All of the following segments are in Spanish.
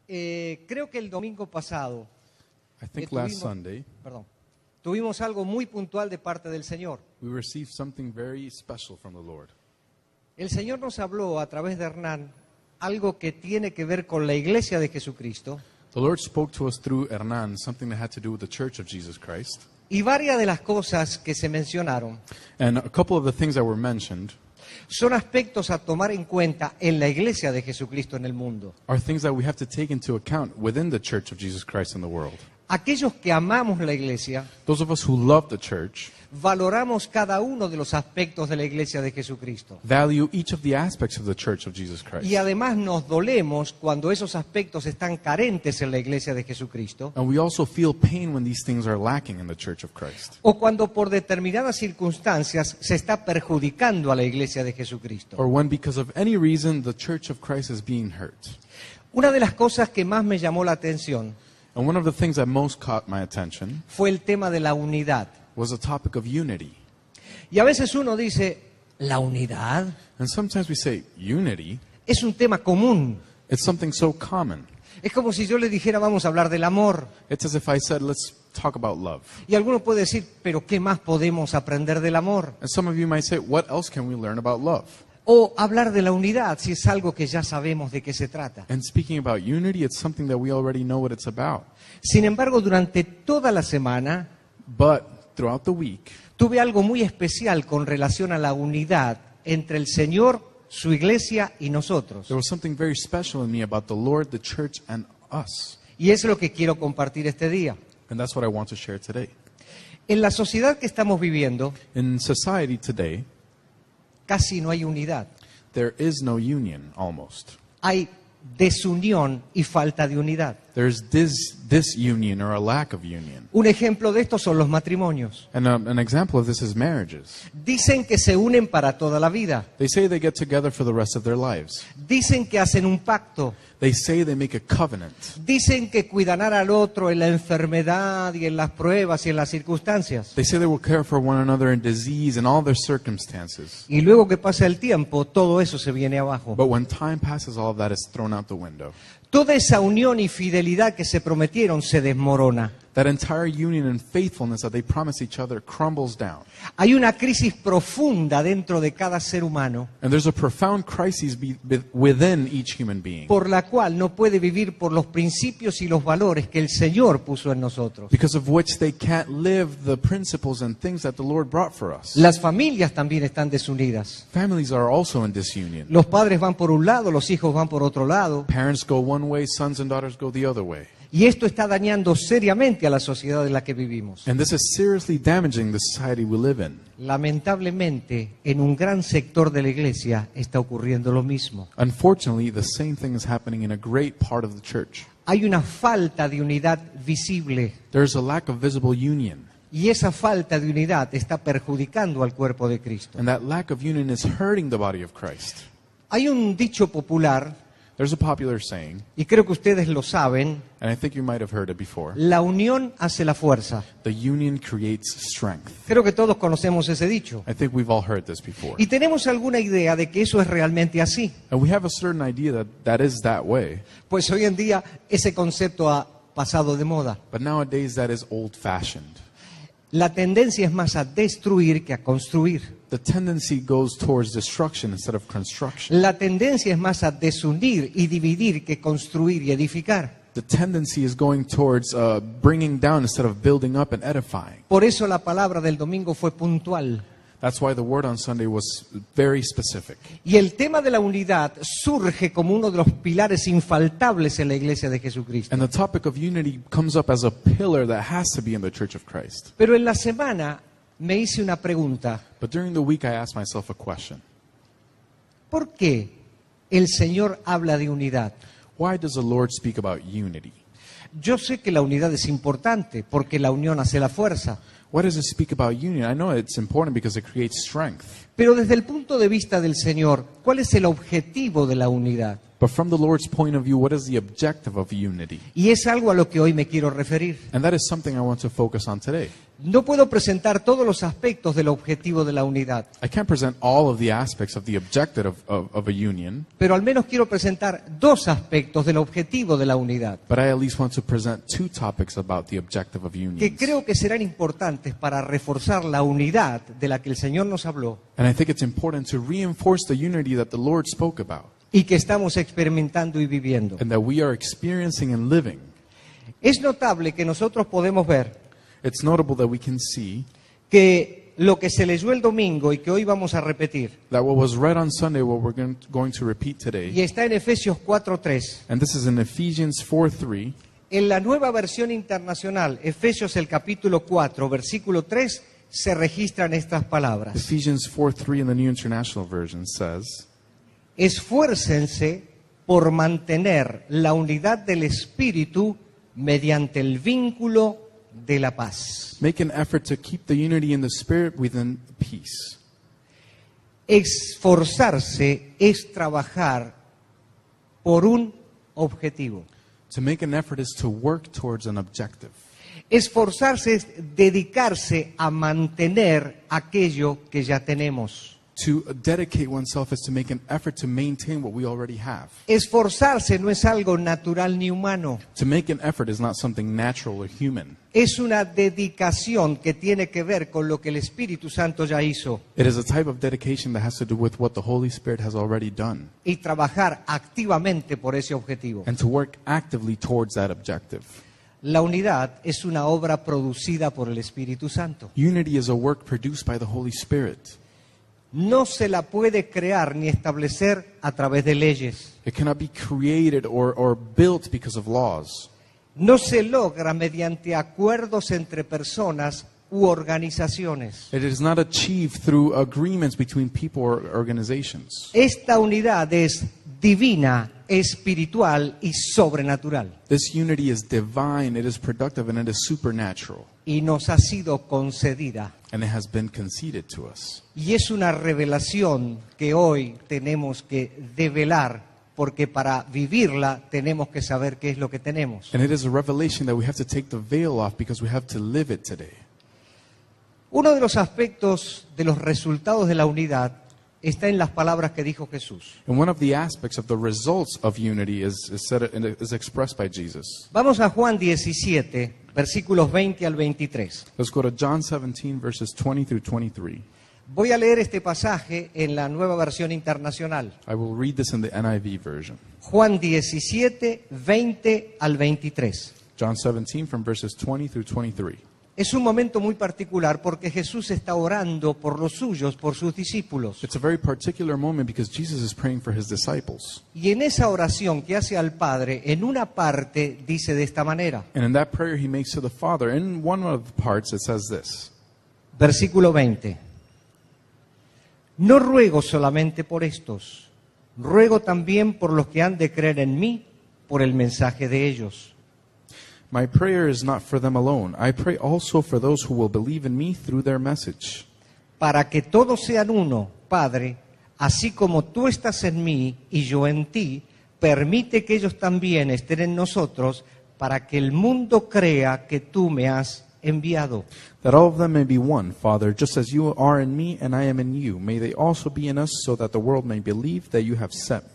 Creo que el domingo pasado I think last Sunday tuvimos algo muy puntual de parte del Señor. we received something very special from the Lord. El Señor nos habló a través de Hernán algo que tiene que ver con la iglesia de Jesucristo. The Lord spoke to us through Hernan, something that had to do with the Church of Jesus Christ. Y varias de las cosas que se mencionaron And a couple of the things that were mentioned son aspectos a tomar en cuenta en la iglesia de Jesucristo en el mundo. are things that we have to take into account within the Church of Jesus Christ in the world. Aquellos que amamos la iglesia, Those of us who love the church valoramos cada uno de los aspectos de la iglesia de Jesucristo. value each of the aspects of the Church of Jesus Christ. Y además nos dolemos cuando esos aspectos están carentes en la iglesia de Jesucristo, And we also feel pain when these things are lacking in the Church of Christ. o cuando por determinadas circunstancias se está perjudicando a la iglesia de Jesucristo. Or when, because of any reason, the Church of Christ is being hurt. Una de las cosas que más me llamó la atención And one of the things that most caught my attention fue el tema de la unidad. was the topic of unity. Y a veces uno dice, ¿la unidad? And sometimes we say, unity, Es un tema común. it's something so common. Es como si yo le dijera, vamos a hablar del amor. It's as if I said, let's talk about love. Y alguno puede decir, ¿pero qué más podemos aprender del amor? And some of you might say, what else can we learn about love? O hablar de la unidad, si es algo que ya sabemos de qué se trata. And speaking about unity, it's something that we already know what it's about. Sin embargo, durante toda la semana But throughout the week, tuve algo muy especial con relación a la unidad entre el Señor, su iglesia y nosotros. there was something very special in me about the Lord, the church, and us. Y es lo que quiero compartir este día. And that's what I want to share today. En la sociedad que estamos viviendo, In society today, casi no hay unidad. there is no union, almost. Hay desunión y falta de unidad. There's disunion or a lack of union. Un ejemplo de esto son los matrimonios. And an example of this is marriages. Dicen que se unen para toda la vida. They say they get together for the rest of their lives. Dicen que hacen un pacto. They say they make a covenant. Dicen que cuidarán al otro en la enfermedad y en las pruebas y en las circunstancias. They say they will care for one another in disease and all their circumstances. Y luego que pasa el tiempo, todo eso se viene abajo. But when time passes, all of that is thrown out the window. Toda esa unión y fidelidad que se prometieron se desmorona. That entire union and faithfulness that they promise each other crumbles down. Hay una crisis profunda dentro de cada ser humano And there's a profound crisis within each human being, por la cual no puede vivir por los principios y los valores que el Señor puso en nosotros. because of which they can't live the principles and things that the Lord brought for us. Las familias también están desunidas. Families are also in disunion. Los padres van por un lado, los hijos van por otro lado. Parents go one way, sons and daughters go the other way. Y esto está dañando seriamente a la sociedad en la que vivimos. And this is seriously damaging the society we live in. Lamentablemente, en un gran sector de la iglesia está ocurriendo lo mismo. Unfortunately, the same thing is happening in a great part of the church. Hay una falta de unidad visible. There's a lack of visible union. Y esa falta de unidad está perjudicando al cuerpo de Cristo. And that lack of union is hurting the body of Christ. Hay un dicho popular, There's a popular saying, y creo que ustedes lo saben, and I think you might have heard it before, la unión hace la fuerza. the union creates strength. Creo que todos conocemos ese dicho. I think we've all heard this before. Y tenemos alguna idea de que eso es realmente así. And we have a certain idea that that is that way. Pues hoy en día ese concepto ha pasado de moda. But nowadays that is old-fashioned. La tendencia es más a destruir que a construir. The tendency goes towards destruction instead of construction. La tendencia es más a desunir y dividir que construir y edificar. The tendency is going towards bringing down instead of building up and edifying. Por eso la palabra del domingo fue puntual. That's why the word on Sunday was very specific. Y el tema de la unidad surge como uno de los pilares infaltables en la iglesia de Jesucristo. And the topic of unity comes up as a pillar that has to be in the Church of Christ. Pero en la semana me hice una pregunta. But during the week, I asked myself a question. ¿Por qué el Señor habla de unidad? Why does the Lord speak about unity? Yo sé que la unidad es importante porque la unión hace la fuerza. Why does it speak about union? I know it's important because it creates strength. Pero desde el punto de vista del Señor, ¿cuál es el objetivo de la unidad? But from the Lord's point of view, what is the objective of unity? Y es algo a lo que hoy me quiero referir. And that is something I want to focus on today. No puedo presentar todos los aspectos del objetivo de la unidad, I can't present all of the aspects of the objective of a union, pero al menos quiero presentar dos aspectos del objetivo de la unidad, but I at least want to present two topics about the objective of que unions. creo que serán importantes para reforzar la unidad de la que el Señor nos habló And I think it's important to reinforce the unity that the Lord spoke about y que estamos experimentando y viviendo. and that we are experiencing and living. Es notable que nosotros podemos ver It's notable that we can see que lo que se leyó el domingo y que hoy vamos a repetir, that what was read on Sunday, what we're going to repeat y today, está en Efesios 4:3, and this is in Ephesians 4:3. en la nueva versión internacional, Efesios el capítulo 4, versículo 3, se registran estas palabras. Ephesians 4:3 in the New International Version says, Esfuércense por mantener la unidad del Espíritu mediante el vínculo de la paz. make an effort to keep the unity in the Spirit within peace. Esforzarse es trabajar por un objetivo. To make an effort is to work towards an objective. Esforzarse es dedicarse a mantener aquello que ya tenemos. To dedicate oneself is to make an effort to maintain what we already have. Esforzarse no es algo natural ni humano. To make an effort is not something natural or human. Es una dedicación que tiene que ver con lo que el Espíritu Santo ya hizo It is a type of dedication that has to do with what the Holy Spirit has already done, y trabajar activamente por ese objetivo. and to work actively towards that objective. La unidad es una obra producida por el Espíritu Santo. Unity is a work produced by the Holy Spirit. No se la puede crear ni establecer a través de leyes. It cannot be created or built because of laws. No se logra mediante acuerdos entre personas u organizaciones. It is not achieved through agreements between people or organizations. Esta unidad es divina, espiritual y sobrenatural. This unity is divine, it is productive, and it is supernatural. Y nos ha sido concedida. And it has been conceded to us. Y es una revelación que hoy tenemos que develar, porque para vivirla tenemos que saber qué es lo que tenemos. And it is a revelation that we have to take the veil off because we have to live it today. Uno de los aspectos de los resultados de la unidad está en las palabras que dijo Jesús. And one of the aspects of the results of unity is expressed by Jesus. Vamos a Juan 17, versículos 20 al 23. Let's go to John 17, verses 20 through 23. Voy a leer este pasaje en la nueva versión internacional. I will read this in the NIV version. Juan 17, 20 al 23. John 17, from verses 20 through 23. Es un momento muy particular porque Jesús está orando por los suyos, por sus discípulos. It's a very particular moment because Jesus is praying for his disciples. Y en esa oración que hace al Padre, en una parte dice de esta manera. And in that prayer he makes to the Father, in one of the parts it says this. Versículo 20. No ruego solamente por estos, ruego también por los que han de creer en mí por el mensaje de ellos. My prayer is not for them alone. I pray also for those who will believe in me through their message. Para que todos sean uno, Padre, así como tú estás en mí y yo en ti, permite que ellos también estén en nosotros, para que el mundo crea que tú me has enviado. That all of them may be one, Father, just as you are in me and I am in you. May they also be in us, so that the world may believe that you have sent me.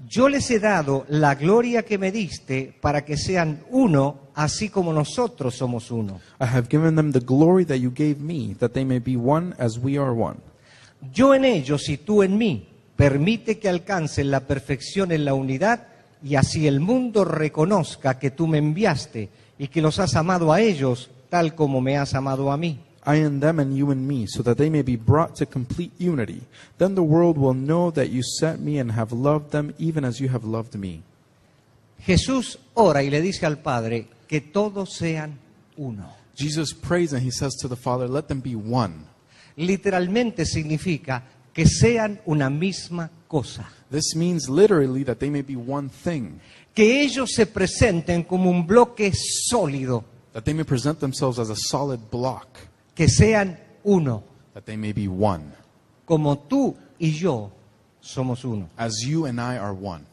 Yo les he dado la gloria que me diste para que sean uno, así como nosotros somos uno. I have given them the glory that you gave me, that they may be one as we are one. Yo en ellos y tú en mí. Permite que alcancen la perfección en la unidad y así el mundo reconozca que tú me enviaste y que los has amado a ellos tal como me has amado a mí. I in them and you in me, so that they may be brought to complete unity. Then the world will know that you sent me and have loved them even as you have loved me. Jesús ora y le dice al Padre que todos sean uno. Jesus prays and he says to the Father, let them be one. Literalmente significa que sean una misma cosa. This means literally that they may be one thing. Que ellos se presenten como un bloque sólido. That they may present themselves as a solid block. Que sean uno. That they may be one. Como tú y yo somos uno. As you and I are one.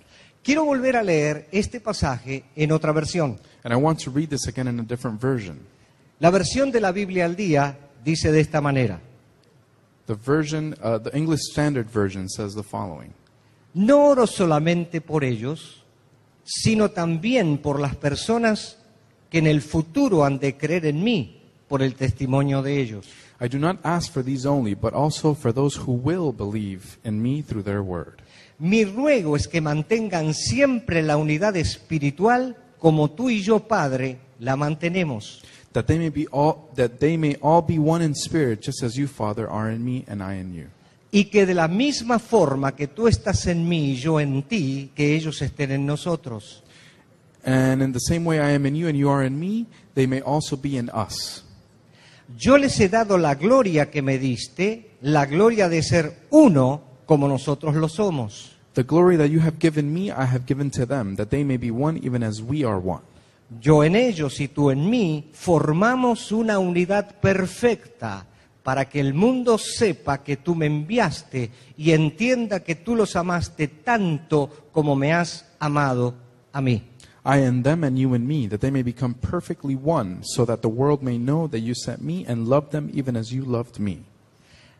Quiero volver a leer este pasaje en otra versión. And I want to read this again in a different version. La versión de la Biblia al día dice de esta manera: The English Standard Version says the following. no oro solamente por ellos, sino también por las personas que en el futuro han de creer en mí por el testimonio de ellos. I do not ask for these only, but also for those who will believe in me through their word. Mi ruego es que mantengan siempre la unidad espiritual como tú y yo, Padre, la mantenemos. That they may all be one in spirit, just as you, Father, are in me and I in you. Y que de la misma forma que tú estás en mí y yo en ti, que ellos estén en nosotros. And in the same way I am in you and you are in me, they may also be in us. Yo les he dado la gloria que me diste, la gloria de ser uno como nosotros lo somos. The glory that you have given me, I have given to them, that they may be one even as we are one. Yo en ellos y tú en mí formamos una unidad perfecta para que el mundo sepa que tú me enviaste y entienda que tú los amaste tanto como me has amado a mí. I and them and you and me, that they may become perfectly one, so that the world may know that you sent me and loved them even as you loved me.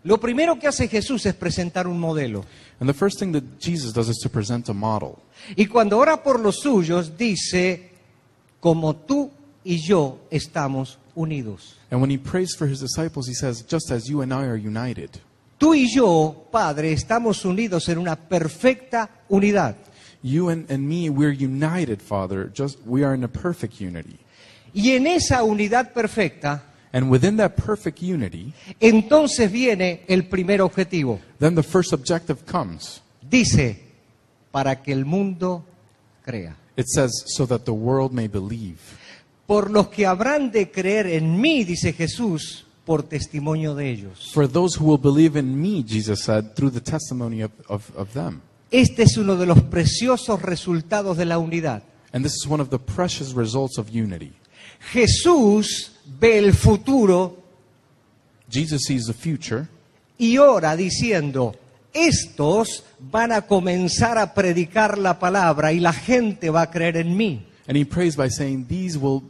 Lo primero que hace Jesús es presentar un modelo. And the first thing that Jesus does is to present a model. Y cuando ora por los suyos dice, como tú y yo estamos unidos. And when he prays for his disciples, he says, just as you and I are united. Tú y yo, Padre, estamos unidos en una perfecta unidad. You and me, we're united, Father. We are in a perfect unity. Y en esa unidad perfecta, And within that perfect unity, entonces viene el primer objetivo. then the first objective comes. Dice, para que el mundo crea. It says, so that the world may believe. Por los que habrán de creer en mí, dice Jesús, por testimonio de ellos. For those who will believe in me, Jesus said, through the testimony of them. Este es uno de los preciosos resultados de la unidad. And this is one of the precious results of unity. Jesús ve el futuro Jesus sees the future, y ora diciendo, estos van a comenzar a predicar la palabra y la gente va a creer en mí. and he prays by saying, these will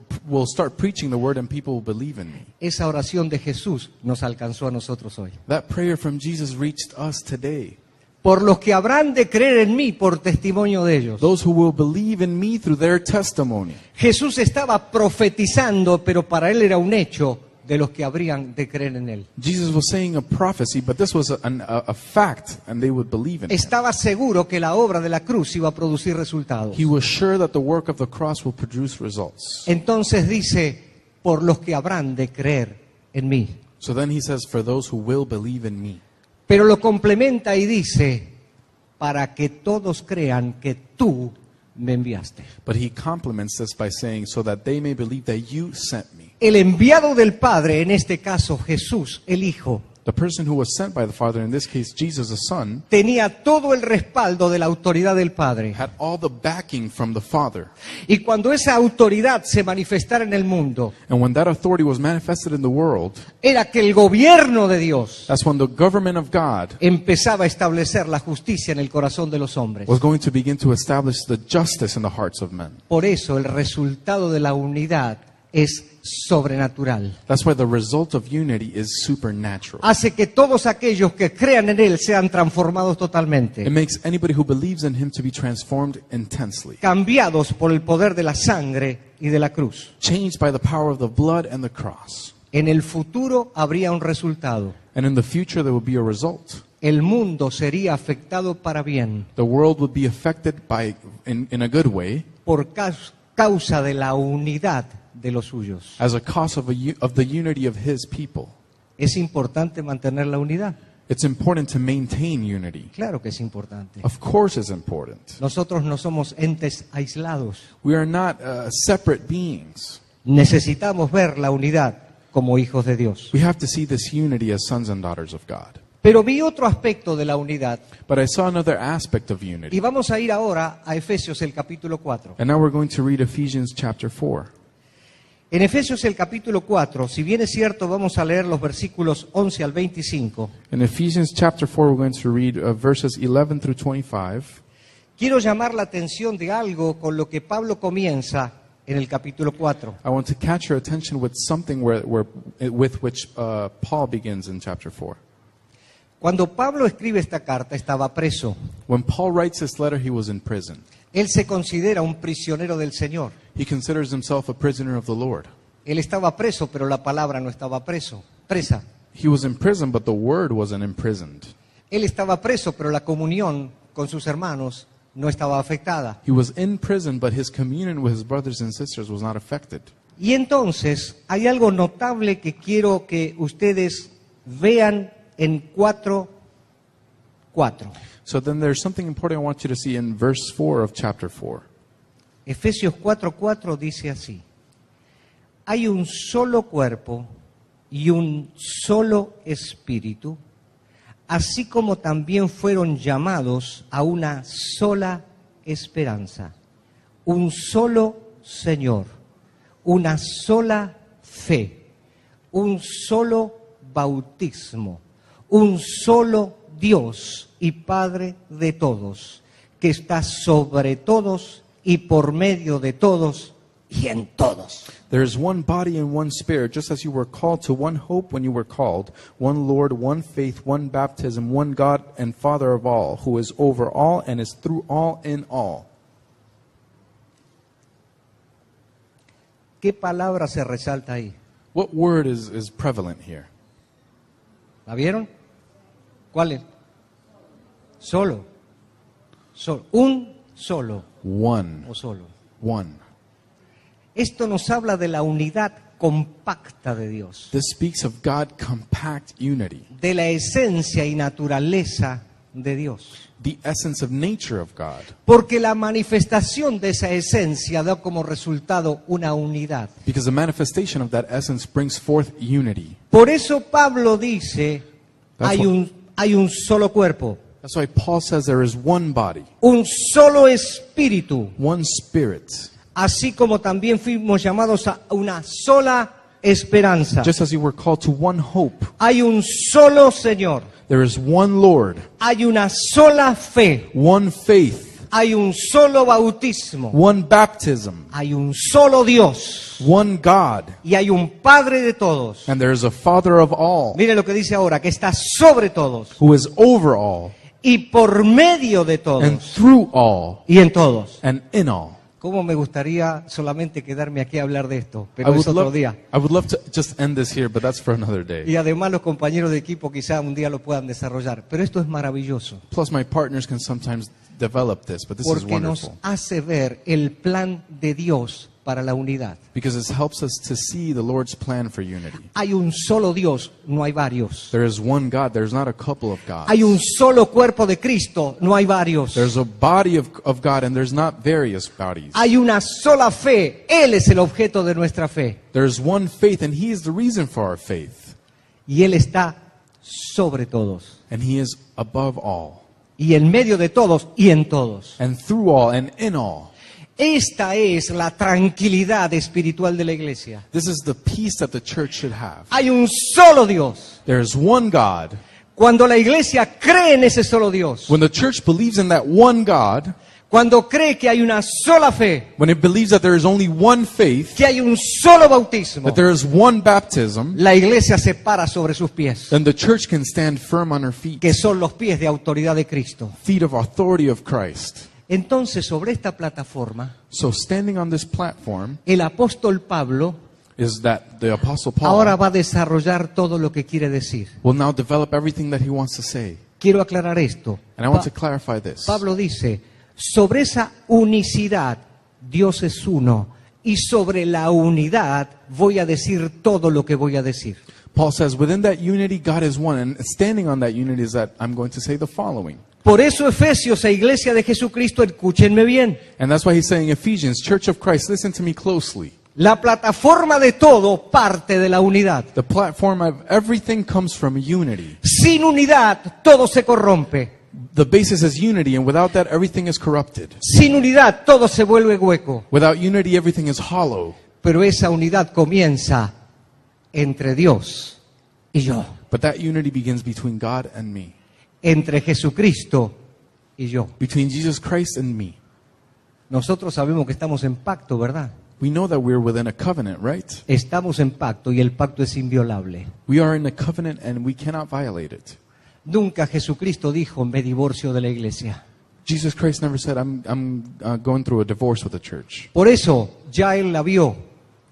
start preaching the word and people will believe in me. Esa oración de Jesús nos alcanzó a nosotros hoy. That prayer from Jesus reached us today. Por los que habrán de creer en mí por testimonio de ellos. Those who will believe in me through their testimony. Jesús estaba profetizando, pero para él era un hecho de los que habrían de creer en él. Jesus was saying a prophecy, but this was a fact, and they would believe in it. Estaba seguro que la obra de la cruz iba a producir resultados. He was sure that the work of the cross will produce results. Entonces dice, por los que habrán de creer en mí. So then he says, for those who will believe in me. Pero lo complementa y dice, para que todos crean que tú me enviaste. But he complements this by saying, so that they may believe that you sent me. El enviado del Padre, en este caso Jesús, el Hijo, The person who was sent by the Father, in this case Jesus the Son, tenía todo el respaldo de la autoridad del Padre. had all the backing from the Father. Y cuando esa autoridad se manifestara en el mundo, And when that authority was manifested in the world, era que el gobierno de Dios that's when the government of God empezaba a establecer la justicia en el corazón de los hombres. was going to begin to establish the justice in the hearts of men. Por eso el resultado de la unidad es sobrenatural. That's why the result of unity is supernatural. Hace que todos aquellos que crean en Él sean transformados It totalmente, makes anybody who believes in him to be transformed intensely, cambiados por el poder de la sangre y de la cruz. changed by the power of the blood and the cross. En el futuro habría un resultado. And in the future there will be a result. El mundo sería afectado para bien The world would be affected in a good way por causa de la unidad de los suyos. as a cause of the unity of his people. ¿Es importante mantener la unidad? It's important to maintain unity. Claro que es importante. Of course it's important. Nosotros no somos entes aislados. We are not separate beings. Necesitamos ver la unidad como hijos de Dios. We have to see this unity as sons and daughters of God. Pero vi otro aspecto de la unidad But I saw another aspect of y unity. vamos a ir ahora a Efesios el capítulo 4. And now we're going to read Ephesians chapter 4. En Efesios el capítulo 4, si bien es cierto, vamos a leer los versículos 11 al 25. In Ephesians chapter 4, we're going to read verses 11 through 25. Quiero llamar la atención de algo con lo que Pablo comienza en el capítulo 4. I want to catch your attention with something with which Paul begins in chapter 4. Cuando Pablo escribe esta carta, estaba preso. When Paul writes this letter, he was in prison. Él se considera un prisionero del Señor. He considers himself a prisoner of the Lord. Él estaba preso, pero la palabra no estaba presa. He was in prison, but the word wasn't imprisoned. Él estaba preso, pero la comunión con sus hermanos no estaba afectada. He was in prison, but his communion with his brothers and sisters was not affected. Y entonces hay algo notable que quiero que ustedes vean en 4:4. So then there's something important I want you to see in verse 4 of chapter 4. Efesios 4:4 dice así: hay un solo cuerpo y un solo espíritu, así como también fueron llamados a una sola esperanza, un solo Señor, una sola fe, un solo bautismo, un solo Dios y Padre de todos, que está sobre todos y por medio de todos y en todos. There is one body and one spirit, just as you were called to one hope when you were called, one Lord, one faith, one baptism, one God and Father of all, who is over all and is through all in all. ¿Qué palabra se resalta ahí? What word is prevalent here? ¿La vieron? ¿Cuál es? Solo. Un solo One. o solo. One. Esto nos habla de la unidad compacta de Dios, This speaks of God compact unity, de la esencia y naturaleza de Dios. the essence of nature of God. Porque la manifestación de esa esencia da como resultado una unidad. Because the manifestation of that essence brings forth unity. Por eso Pablo dice, That's hay un solo cuerpo, That's why Paul says there is one body, un solo espíritu, one spirit. así como también fuimos llamados a una sola esperanza. Just as you were called to one hope, Hay un solo Señor, there is one Lord, hay una sola fe, one faith, hay un solo bautismo, one baptism, hay un solo Dios one God, y hay un Padre de todos. and there is a Father of all, Mire lo que dice ahora, que está sobre todos who is over all, y por medio de and todos through all, y en todos. and in all. ¿Cómo me gustaría solamente quedarme aquí a hablar de esto? I Pero es would, otro día. love to just end this here, but that's for another day. Y además los compañeros de equipo quizá un día lo puedan desarrollar. Pero esto es maravilloso. Plus, my partners can sometimes develop this, but this is Porque nos wonderful. hace ver el plan de Dios para la unidad. Because it helps us to see the Lord's plan for unity. Hay un solo Dios, no hay varios. There is one God, there's not a couple of gods. Hay un solo cuerpo de Cristo, no hay varios. There's a body of God, and there's not various bodies. Hay una sola fe, Él es el objeto de nuestra fe. There's one faith, and He is the reason for our faith. Y Él está sobre todos. And He is above all, Y en medio de todos y en todos. and through all, and in all. Esta es la tranquilidad espiritual de la iglesia. This is the peace that the church should have. Hay un solo Dios. There is one God. Cuando la iglesia cree en ese solo Dios, When the church believes in that one God, cuando cree que hay una sola fe, when it believes that there is only one faith, que hay un solo bautismo, that there is one baptism, la iglesia se para sobre sus pies, then the church can stand firm on her feet, que son los pies de autoridad de Cristo. feet of authority of Christ. Entonces, sobre esta plataforma, So standing on this platform el apóstol Pablo is that the Apostle ahora Paul va a desarrollar todo lo que quiere decir. will now develop everything that he wants to say. Quiero aclarar esto. And I want to clarify this. Pablo dice, sobre esa unicidad, Dios es uno, y sobre la unidad voy a decir todo lo que voy a decir. Paul says, within that unity, God is one. And standing on that unity is that I'm going to say the following. Por eso, Efesios e Iglesia de Jesucristo, escúchenme bien. And that's why he's saying, Ephesians, Church of Christ, listen to me closely. La plataforma de todo parte de la unidad. The platform of everything comes from unity. Sin unidad, todo se corrompe. The basis is unity, and without that, everything is corrupted. Sin unidad, todo se vuelve hueco. Without unity, everything is hollow. Pero esa unidad comienza entre Dios y yo, But that unity begins between God and me, entre Jesucristo y yo. between Jesus Christ and me. Nosotros sabemos que estamos en pacto, ¿verdad? We know that we're within a covenant, right? Estamos en pacto y el pacto es inviolable. We are in a covenant and we cannot violate it. Nunca Jesucristo dijo, me divorcio de la iglesia. Jesus Christ never said, I'm going through a divorce with the church. Por eso ya Él la vio,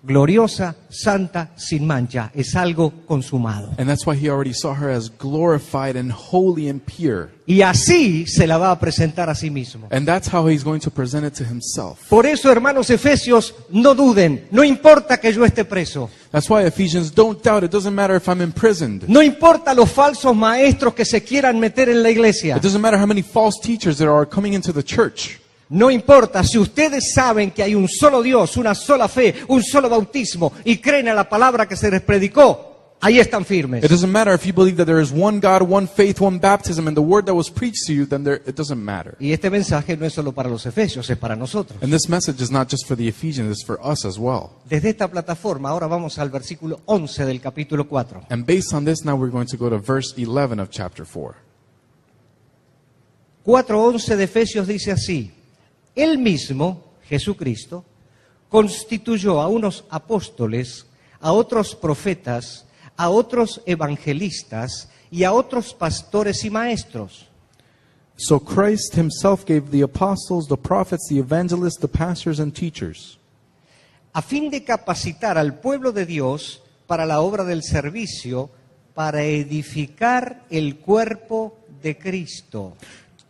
gloriosa, santa, sin mancha. Es algo consumado. And that's why he already saw her as glorified and holy and pure. Y así se la va a presentar a sí mismo. And that's how he's going to present it to himself. Por eso, hermanos efesios, no duden. No importa que yo esté preso. That's why Ephesians, don't doubt. It doesn't matter if I'm imprisoned. No importa los falsos maestros que se quieran meter en la iglesia. It doesn't matter how many false teachers there are coming into the church. No importa si ustedes saben que hay un solo Dios, una sola fe, un solo bautismo y creen a la palabra que se les predicó, ahí están firmes. It doesn't matter if you believe that there is one God, one faith, one baptism, and the word that was preached to you, then it doesn't matter. Y este mensaje no es solo para los efesios, es para nosotros. And this message is not just for the Ephesians, it's for us as well. Desde esta plataforma, ahora vamos al versículo 11 del capítulo 4. And based on this, now we're going to go to verse 11 of chapter 4. 4:11 de Efesios dice así: Él mismo, Jesucristo, constituyó a unos apóstoles, a otros profetas, a otros evangelistas y a otros pastores y maestros. So Christ himself gave the apostles, the prophets, the evangelists, the pastors and teachers, A fin de capacitar al pueblo de Dios para la obra del servicio, para edificar el cuerpo de Cristo.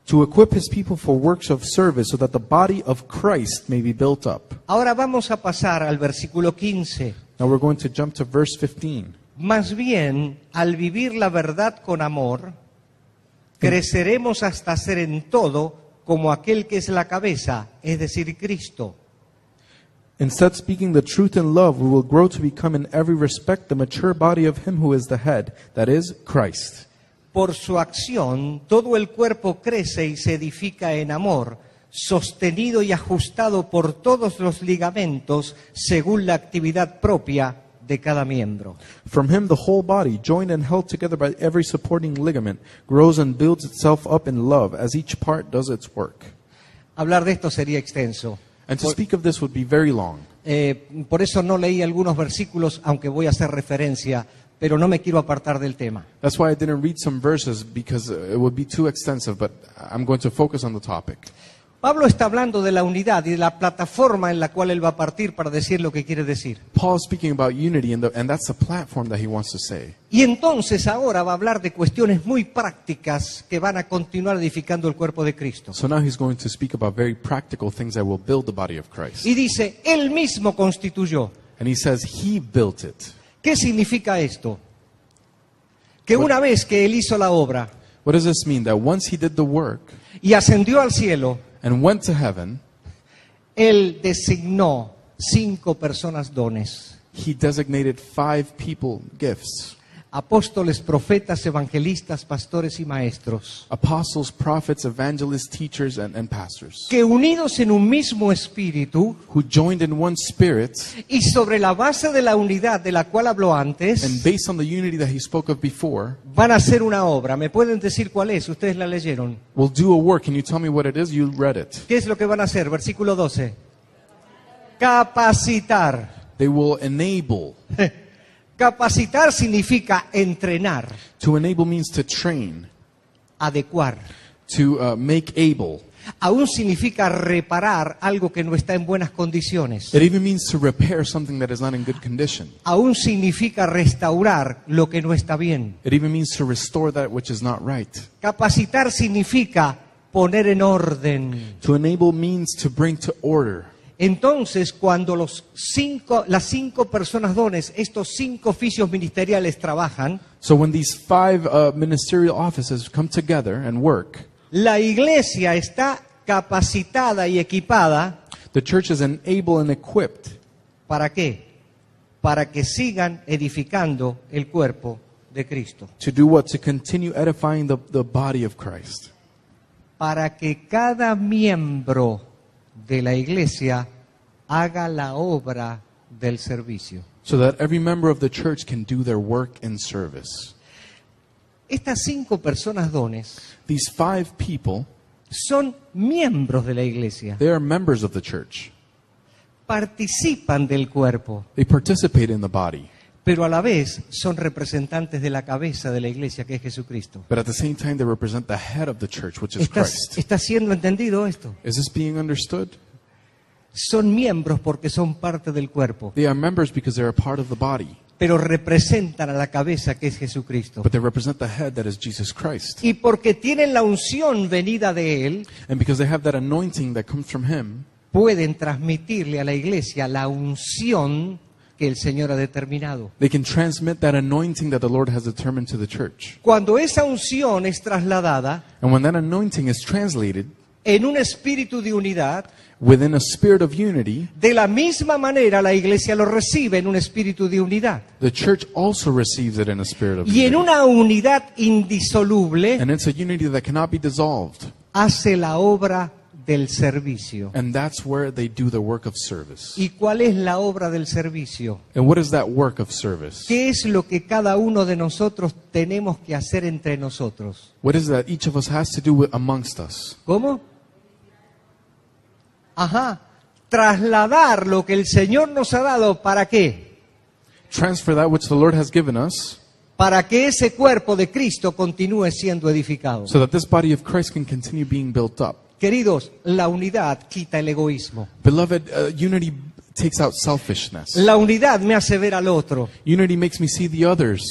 to equip his people for works of service so that the body of Christ may be built up. Ahora vamos a pasar al versículo 15. Now we're going to jump to verse 15. Más bien, al vivir la verdad con amor, creceremos hasta ser en todo como aquel que es la cabeza, es decir, Cristo. Instead, speaking the truth in love, we will grow to become in every respect the mature body of him who is the head, that is, Christ. Por su acción, todo el cuerpo crece y se edifica en amor, sostenido y ajustado por todos los ligamentos según la actividad propia de cada miembro. From him, the whole body, joined and held together by every supporting ligament, grows and builds itself up in love as each part does its work. Hablar de esto sería extenso. And to speak of this would be very long. Por eso no leí algunos versículos, aunque voy a hacer referencia, pero no me quiero apartar del tema. That's why I didn't read some verses, because it would be too extensive, but I'm going to focus on the topic. Pablo está hablando de la unidad y de la plataforma en la cual él va a partir para decir lo que quiere decir. Paul is speaking about unity, and that's the platform that he wants to say. Y entonces ahora va a hablar de cuestiones muy prácticas que van a continuar edificando el cuerpo de Cristo. So now he's going to speak about very practical things that will build the body of Christ. Y dice, él mismo constituyó. And he says he built it. ¿Qué significa esto? Que una vez que él hizo la obra What does this mean? That once he did the work y ascendió al cielo, and went to heaven, él designó 5 personas dones. he designated 5 people gifts. Apóstoles, profetas, evangelistas, pastores y maestros. Apostles, prophets, evangelists, teachers, and pastors. Que unidos en un mismo espíritu Who joined in one spirit, y sobre la base de la unidad de la cual habló antes, and based on the unity that he spoke of before, van a hacer una obra. ¿Me pueden decir cuál es? Ustedes la leyeron. will do a work. Can you tell me what it is? You read it. ¿Qué es lo que van a hacer? Versículo 12. Capacitar. They will enable. Capacitar significa entrenar, To enable means to train, adecuar. to make able. Aún significa reparar algo que no está en buenas condiciones. It even means to repair something that is not in good condition. Aún significa restaurar lo que no está bien. It even means to restore that which is not right. Capacitar significa poner en orden. To enable means to bring to order. Entonces, cuando las 5 personas dones, estos 5 oficios ministeriales trabajan, So when these 5 ministerial offices come together and work, la iglesia está capacitada y equipada. the church is enabled and equipped. ¿Para qué? Para que sigan edificando el cuerpo de Cristo. To do what? To continue edifying the body of Christ. Para que cada miembro de la iglesia haga la obra del servicio. So that every member of the church can do their work in service. Estas 5 personas dones These 5 people, son miembros de la iglesia, they are members of the church. participan del cuerpo, They participate in the body. pero a la vez son representantes de la cabeza de la iglesia, que es Jesucristo. But at the same time, they represent the head of the church, which is Christ. ¿Está siendo entendido esto? Is this being understood? Son miembros porque son parte del cuerpo, They are members because they're a part of the body. pero representan a la cabeza, que es Jesucristo. But they represent the head that is Jesus Christ. Y porque tienen la unción venida de Él, And because they have that anointing that comes from Him, pueden transmitirle a la iglesia la unción que el Señor ha determinado. they can transmit that anointing that the Lord has determined to the church. Cuando esa unción es trasladada And when that anointing is translated en un espíritu de unidad, within a spirit of unity, de la misma manera la iglesia lo recibe en un espíritu de unidad. the church also receives it in a spirit of Y en unity. una unidad indisoluble And it's a unity that cannot be dissolved. hace la obra del servicio. And that's where they do the work of service. ¿Y cuál es la obra del servicio? And what is that work of service? ¿Qué es lo que cada uno de nosotros tenemos que hacer entre nosotros? What is that each of us has to do amongst us? ¿Cómo? Ajá. Trasladar lo que el Señor nos ha dado, ¿para qué? Transfer that which the Lord has given us Para que ese cuerpo de Cristo continúe siendo edificado. so that this body of Christ can continue being built up. Queridos, la unidad quita el egoísmo. Beloved, unity takes out selfishness. La unidad me hace ver al otro. Unity makes me see the others.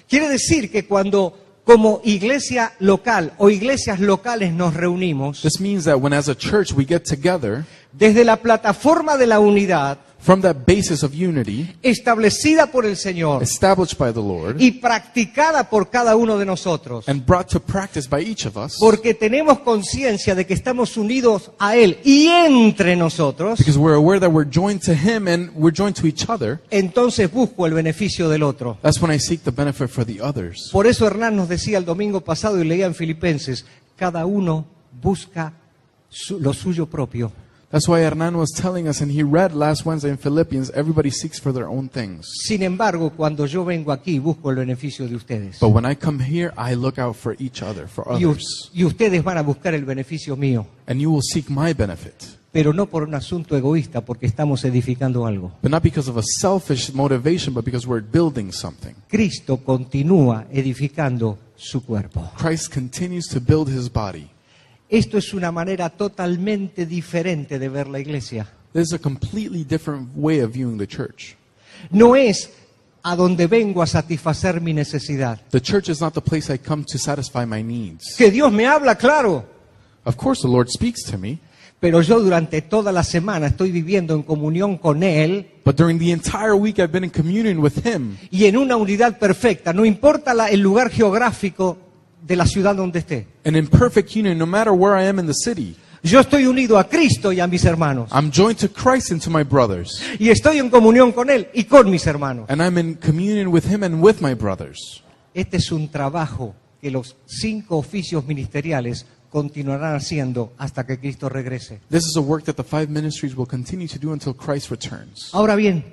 Quiere decir que cuando como iglesia local o iglesias locales nos reunimos, This means that when as a church we get together desde la plataforma de la unidad from that basis of unity establecida por el Señor established by the Lord y practicada por cada uno de nosotros, and brought to practice by each of us, porque tenemos conciencia de que estamos unidos a Él y entre nosotros, because we're aware that we're joined to Him and we're joined to each other, entonces busco el beneficio del otro. that's when I seek the benefit for the others. Por eso Hernán nos decía el domingo pasado y leía en Filipenses, cada uno busca lo suyo propio. That's why Hernan was telling us, and he read last Wednesday in Philippians, everybody seeks for their own things. Sin embargo, cuando yo vengo aquí, busco el beneficio de ustedes. But when I come here, I look out for each other, for others. Y ustedes van a buscar el beneficio mío, And you will seek my benefit. pero no por un asunto egoísta, porque estamos edificando algo. But not because of a selfish motivation, but because we're building something. Cristo continúa edificando su cuerpo. Christ continues to build His body. Esto es una manera totalmente diferente de ver la iglesia. There's a completely different way of viewing the church. No es a donde vengo a satisfacer mi necesidad. The church is not the place I come to satisfy my needs. Que Dios me habla, claro, Of course, the Lord speaks to me, pero yo durante toda la semana estoy viviendo en comunión con Él but during the entire week I've been in communion with Him y en una unidad perfecta. No importa el lugar geográfico de la ciudad donde esté. and in perfect union no matter where I am in the city. Yo estoy unido a Cristo y a mis hermanos. I'm joined to Christ and to my brothers. Y estoy en comunión con Él y con mis hermanos. And I'm in communion with Him and with my brothers. Este es un trabajo que los 5 oficios ministeriales continuarán haciendo hasta que Cristo regrese. This is a work that the 5 ministries will continue to do until Christ returns. Ahora bien,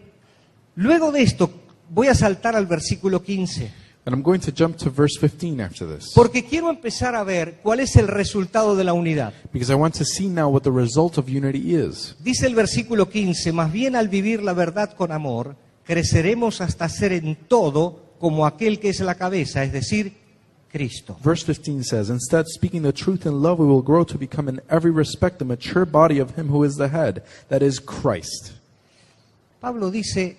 luego de esto voy a saltar al versículo 15. And I'm going to jump to verse 15 after this. Porque quiero empezar a ver cuál es el resultado de la unidad. Because I want to see now what the result of unity is. Dice el versículo 15, más bien al vivir la verdad con amor, creceremos hasta ser en todo como aquel que es la cabeza, es decir, Cristo. Verse 15 says, Instead, speaking the truth in love, we will grow to become in every respect the mature body of Him who is the head, that is Christ. Pablo dice,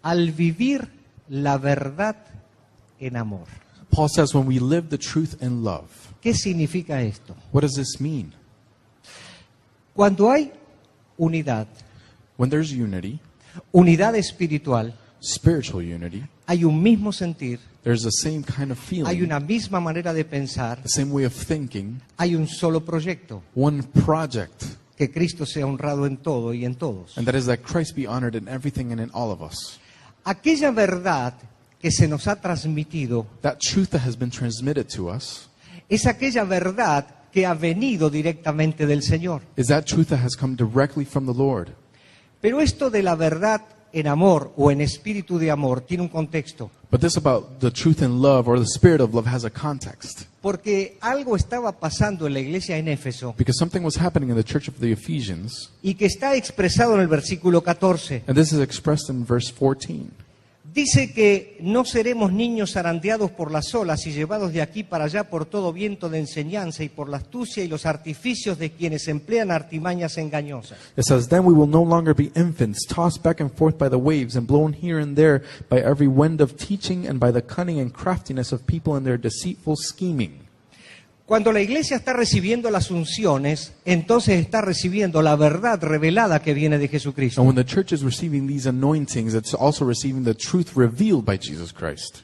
al vivir la verdad en amor. Paul says, when we live the truth in love. ¿Qué significa esto? What does this mean? Cuando hay unidad, When there's unity, unidad espiritual, spiritual unity, hay un mismo sentir, there's the same kind of hay feeling, una misma manera de pensar, the same way of thinking, hay un solo proyecto, one project, que Cristo sea honrado en todo y en todos. and that is that Christ be honored in everything and in all of us. Aquella verdad que se nos ha transmitido That truth that has been transmitted to us es aquella verdad que ha venido directamente del Señor. is that truth that has come directly from the Lord. Pero esto de la verdad en amor o en espíritu de amor tiene un contexto. But this about the truth in love or the spirit of love has a context. Porque algo estaba pasando en la iglesia en Éfeso Because something was happening in the church of the Ephesians, y que está expresado en el versículo 14. and this is expressed in verse 14. Dice que no seremos niños zarandeados por las olas y llevados de aquí para allá por todo viento de enseñanza y por la astucia y los artificios de quienes emplean artimañas engañosas. It says, "Then we will no longer be infants, tossed back and forth by the waves and blown here and there by every wind of teaching and by the cunning and craftiness of people in their deceitful scheming." Cuando la iglesia está recibiendo las unciones, entonces está recibiendo la verdad revelada que viene de Jesucristo. And when the church is receiving these anointings, it's also receiving the truth revealed by Jesus Christ.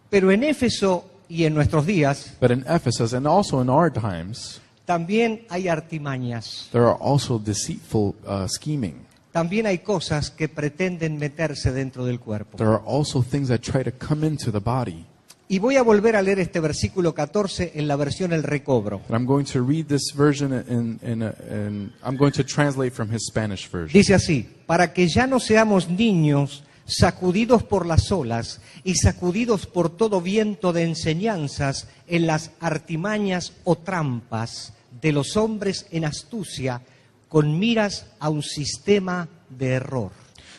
Pero en Éfeso y en nuestros días But in Ephesus and also in our times, también hay artimañas, there are also deceitful scheming. también hay cosas que pretenden meterse dentro del cuerpo. There are also things that try to come into the body. Y voy a volver a leer este versículo 14 en la versión El Recobro. And I'm going to read this version I'm going to translate from his Spanish version. Dice así: para que ya no seamos niños sacudidos por las olas y sacudidos por todo viento de enseñanzas en las artimañas o trampas de los hombres en astucia, con miras a un sistema de error.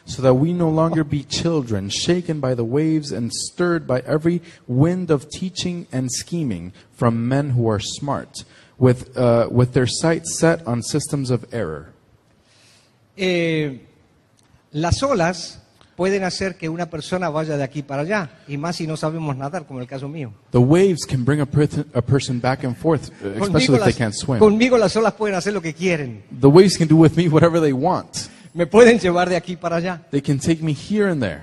So that we no longer be children, shaken by the waves and stirred by every wind of teaching and scheming from men who are smart, with their sights set on systems of error. Las olas pueden hacer que una persona vaya de aquí para allá, y más si no sabemos nadar, como el caso mío. The waves can bring a person back and forth, especially if they can't swim. Conmigo las olas pueden hacer lo que quieren. The waves can do with me whatever they want. Me pueden llevar de aquí para allá. They can take me here and there.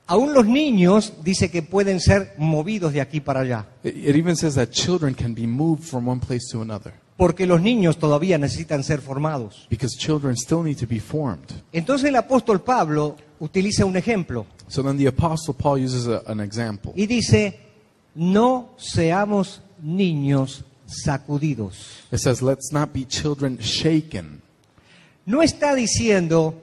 Aún los niños dice que pueden ser movidos de aquí para allá, It even says that children can be moved from one place to another. porque los niños todavía necesitan ser formados. Because children still need to be formed. Entonces el apóstol Pablo utiliza un ejemplo So then the Apostle Paul uses an example. y dice: no seamos niños sacudidos. It says, let's not be children shaken. No está diciendo: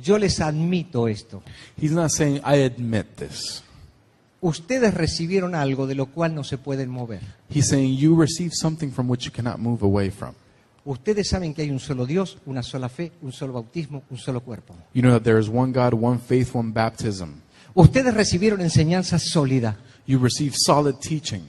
yo les admito esto. He's not saying, I admit this. Ustedes recibieron algo de lo cual no se pueden mover. He's saying, you receive something from which you cannot move away from. Ustedes saben que hay un solo Dios, una sola fe, un solo bautismo, un solo cuerpo. You know that there is one God, one faith, one baptism. Ustedes recibieron enseñanza sólida. You receive solid teaching.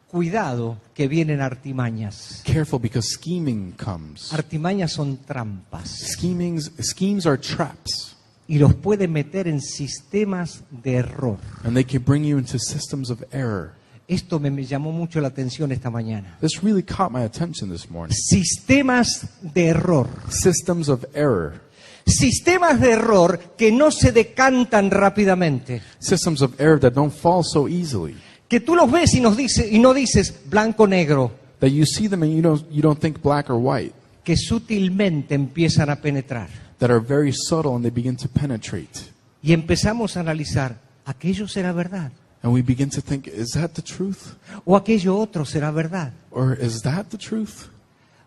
Cuidado que vienen artimañas. Careful, because scheming comes. Artimañas son trampas Schemes are traps. y los puede meter en sistemas de error. And they can bring you into systems of error. Esto me llamó mucho la atención esta mañana. This really caught my attention this morning. Sistemas de error. Systems of error. Sistemas de error que no se decantan rápidamente. Systems of error that don't fall so easily. Que tú los ves y no dices blanco-negro. That you see them and you don't think black or white. Que sutilmente empiezan a penetrar. That are very subtle and they begin to penetrate. Y empezamos a analizar: ¿aquello será verdad? And we begin to think, is that the truth? ¿O aquello otro será verdad? Or is that the truth?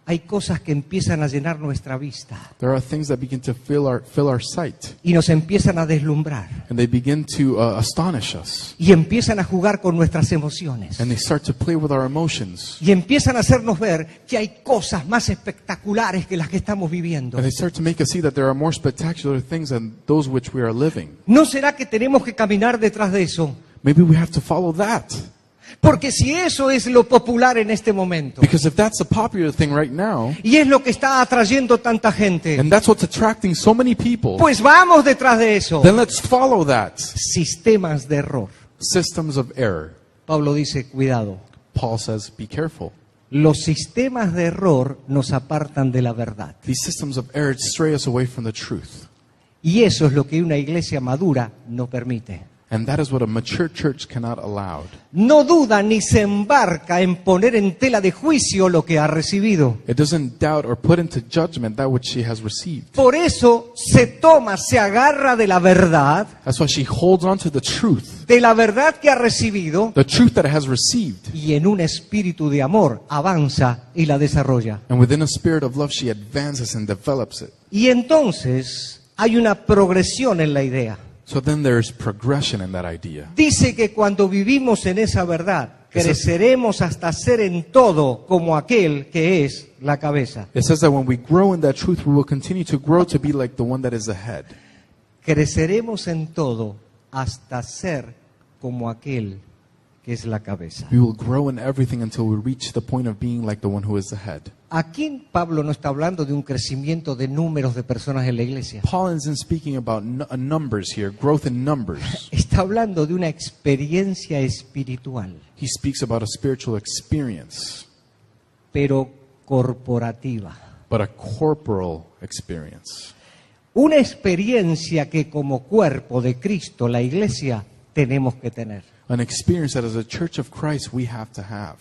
Hay cosas que empiezan a llenar nuestra vista There are things that begin to fill our sight. y nos empiezan a deslumbrar And they begin to astonish us. y empiezan a jugar con nuestras emociones And they start to play with our emotions. y empiezan a hacernos ver que hay cosas más espectaculares que las que estamos viviendo. And they start to make us see that there are more spectacular things than those which we are living. ¿No será que tenemos que caminar detrás de eso? Maybe we have to follow that. Porque si eso es lo popular en este momento Because if that's a popular thing right now, y es lo que está atrayendo tanta gente, and that's what's attracting so many people, pues vamos detrás de eso. then let's follow that. Sistemas de error. Systems of error. Pablo dice: cuidado. Paul says, be careful. Los sistemas de error nos apartan de la verdad. These systems of error stray us away from the truth. Y eso es lo que una iglesia madura no permite. And that is what a mature church cannot allow. No duda ni se embarca en poner en tela de juicio lo que ha recibido. It doesn't doubt or put into judgment that which she has received. Por eso se agarra de la verdad, That's why she holds on to the truth que ha recibido, that it has received. y en un espíritu de amor avanza y la desarrolla. And within a spirit of love, she advances and develops it. Y entonces hay una progresión en la idea. So then there's progression in that idea. Dice que cuando vivimos en esa verdad, creceremos hasta ser en todo como aquel que es la cabeza. It says that when we grow in that truth, we will continue to grow to be like the one that is the head. Creceremos en todo hasta ser como aquel que es la cabeza. We will grow in everything until we reach the point of being like the one who is the head. Aquí Pablo no está hablando de un crecimiento de números de personas en la iglesia. Paul isn't speaking about numbers here, growth in numbers. Está hablando de una experiencia espiritual, He speaks about a spiritual experience, pero corporativa. but a corporal experience. Una experiencia que como cuerpo de Cristo, la iglesia, tenemos que tener. An experience that as a church of Christ we have to have.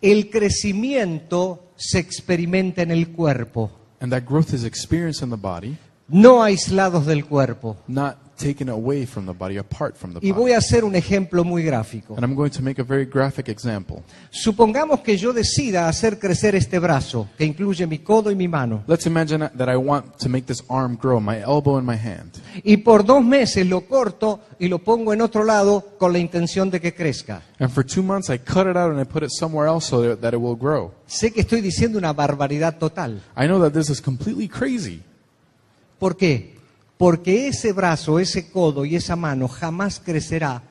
El crecimiento se experimenta en el cuerpo, And that growth is experienced in the body, no aislados del cuerpo. not taken away from the body, apart from the Y voy body. a hacer un ejemplo muy gráfico. And I'm going to make a very graphic example. Supongamos que yo decida hacer crecer este brazo, que incluye mi codo y mi mano, Let's imagine that I want to make this arm grow, my elbow and my hand. y por 2 meses lo corto y lo pongo en otro lado con la intención de que crezca. And for 2 months I cut it out and I put it somewhere else so that it will grow. Sé que estoy diciendo una barbaridad total. I know that this is completely crazy. ¿Por qué? Porque ese brazo, ese codo y esa mano jamás crecerá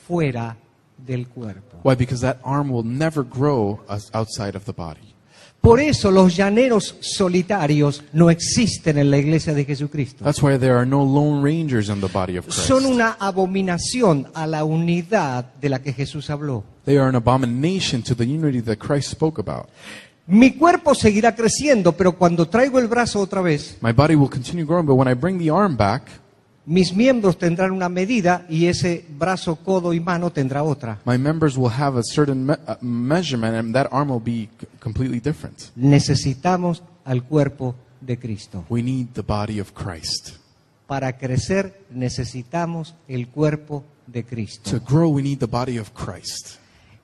fuera del cuerpo. Why? Because that arm will never grow outside of the body. Por eso los llaneros solitarios no existen en la iglesia de Jesucristo. That's why there are no lone rangers in the body of Christ. Son una abominación a la unidad de la que Jesús habló. They are an abomination to the unity that Christ spoke about. Mi cuerpo seguirá creciendo, pero cuando traigo el brazo otra vez, My body will continue growing, but when I bring the arm back, mis miembros tendrán una medida y ese brazo, codo y mano tendrá otra. my members will have a certain measurement and that arm will be completely different. Necesitamos al cuerpo de Cristo. We need the body of Christ. Para crecer necesitamos el cuerpo de Cristo. To grow, we need the body of Christ.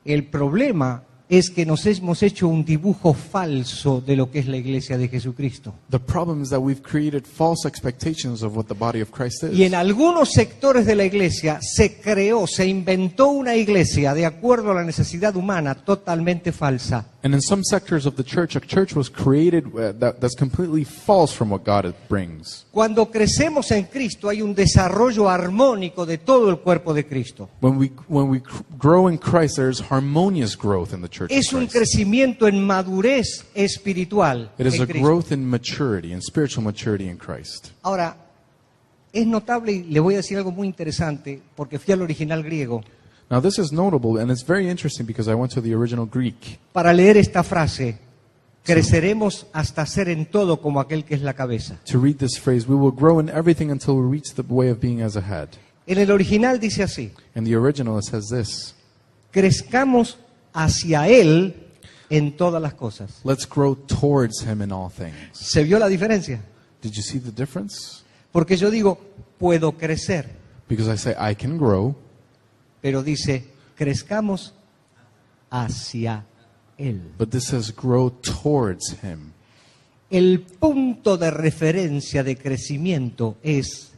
El problema es que nos hemos hecho un dibujo falso de lo que es la iglesia de Jesucristo. The problem is that we've created false expectations of what the body of Christ Y en is. algunos sectores de la iglesia se inventó una iglesia de acuerdo a la necesidad humana totalmente falsa. And in some sectors of the church, a church was created that's completely false from what God brings. Cuando crecemos en Cristo hay un desarrollo armónico de todo el cuerpo de Cristo. When we grow in Christ, there's harmonious growth in the church Es of un Christ. crecimiento en madurez espiritual It is en a Cristo. growth in maturity, in spiritual maturity in Christ. Ahora, es notable y le voy a decir algo muy interesante porque fui al original griego Now this is notable and it's very interesting because I went to the original Greek para leer esta frase. Creceremos hasta ser en todo como aquel que es la cabeza. to read this phrase, we will grow in everything until we reach the way of being as a head. En el original dice así: In the original it says this, crezcamos hacia Él en todas las cosas. let's grow towards him in all things. ¿Se vio la diferencia? Did you see the difference? Porque yo digo, puedo crecer, Because I say I can grow, pero dice, crezcamos hacia Él. but this says grow towards him. El punto de referencia de crecimiento es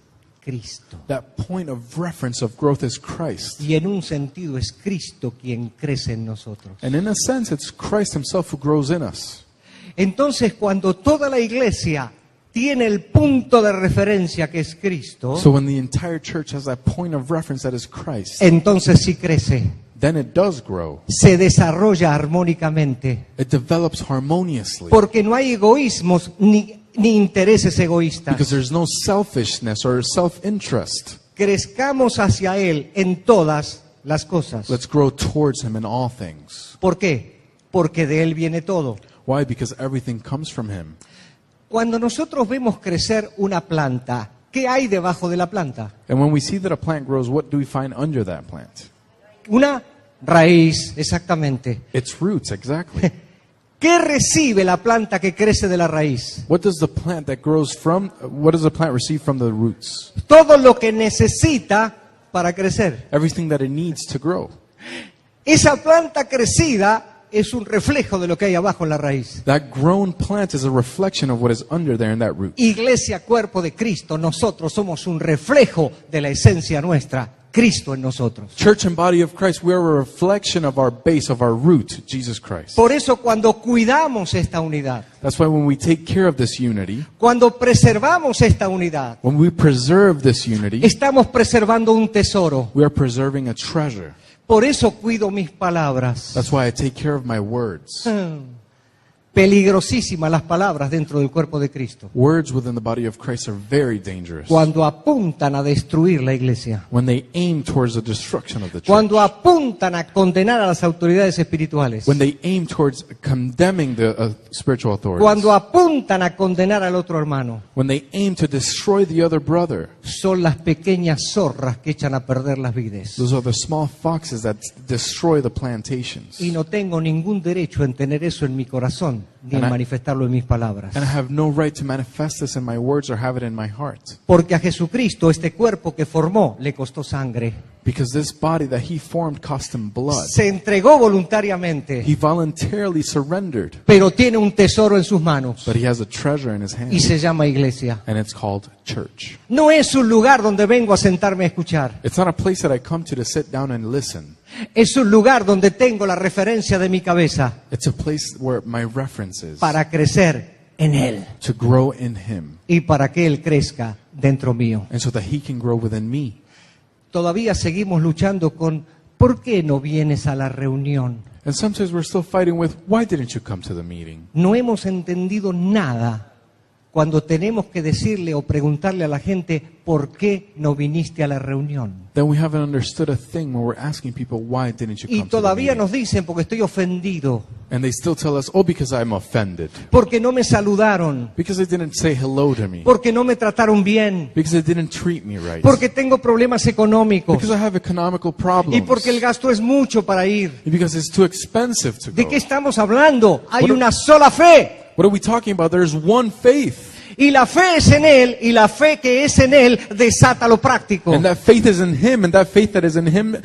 Cristo. That point of reference of growth is Christ. Y en un sentido es Cristo quien crece en nosotros. And in a sense, it's Christ himself who grows in us. Entonces, cuando toda la iglesia tiene el punto de referencia que es Cristo, So when the entire church has that point of reference that is Christ, entonces sí crece, then it does grow. se desarrolla armónicamente, It develops harmoniously. porque no hay egoísmos ni intereses egoístas. Because there's no selfishness or self-interest. Crezcamos hacia Él en todas las cosas. Let's grow towards him in all things. ¿Por qué? Porque de Él viene todo. Why? Because everything comes from him. Cuando nosotros vemos crecer una planta, ¿qué hay debajo de la planta? And when we see that a plant grows, what do we find under that plant? Una raíz, exactamente. Its roots, exactly. ¿Qué recibe la planta que crece de la raíz? What does the plant receive from the roots? Todo lo que necesita para crecer. Everything that it needs to grow. Esa planta crecida es un reflejo de lo que hay abajo en la raíz. That grown plant is a reflection of what is under there in that root. Iglesia, cuerpo de Cristo, nosotros somos un reflejo de la esencia nuestra, Cristo en nosotros. Church and body of Christ, we are a reflection of our base, of our root, Jesus Christ. Por eso cuando cuidamos esta unidad, That's why when we take care of this unity, cuando preservamos esta unidad, when we preserve this unity, estamos preservando un tesoro. we are preserving a treasure. Por eso cuido mis palabras. That's why I take care of my words. Peligrosísimas las palabras dentro del cuerpo de Cristo. Words within the body of Christ are very dangerous. Cuando apuntan a destruir la iglesia. When they aim towards the destruction of the church. Cuando apuntan a condenar a las autoridades espirituales. When they aim towards condemning the spiritual authorities. Cuando apuntan a condenar al otro hermano. When they aim to destroy the other brother. Son las pequeñas zorras que echan a perder las vides. Those are the small foxes that destroy the plantations. Y no tengo ningún derecho en tener eso en mi corazón, ni en manifestarlo en mis palabras. And I have no right to manifest this in my words or have it in my heart. Porque a Jesucristo, este cuerpo que formó, le costó sangre. Because this body that he formed cost him blood. Se entregó voluntariamente. He voluntarily surrendered. Pero tiene un tesoro en sus manos. But he has a treasure in his hand. Y se llama iglesia. And it's called church. No es un lugar donde vengo a sentarme a escuchar. It's not a place that I come to sit down and listen. Es un lugar donde tengo la referencia de mi cabeza. It's a place where my reference is. Para crecer en Él. To grow in him. Y para que Él crezca dentro mío. And so that he can grow within me. Todavía seguimos luchando con ¿por qué no vienes a la reunión? And sometimes we're still fighting with, why didn't you come to the meeting? No hemos entendido nada cuando tenemos que decirle o preguntarle a la gente ¿por qué no viniste a la reunión? Then we haven't understood a thing when we're asking people, why didn't you come Y to the todavía meeting? nos dicen porque estoy ofendido, And they still tell us, oh, because I'm offended. porque no me saludaron, Because they didn't say hello to me. porque no me trataron bien, Because they didn't treat me right. porque tengo problemas económicos Because I have economical problems. y porque el gasto es mucho para ir. Because it's too expensive to ¿De go. qué estamos hablando? Hay What- una sola fe. What are we talking about? There's one faith. Y la fe es en Él, y la fe que es en Él desata lo práctico. And that faith is in him, and that faith that is in him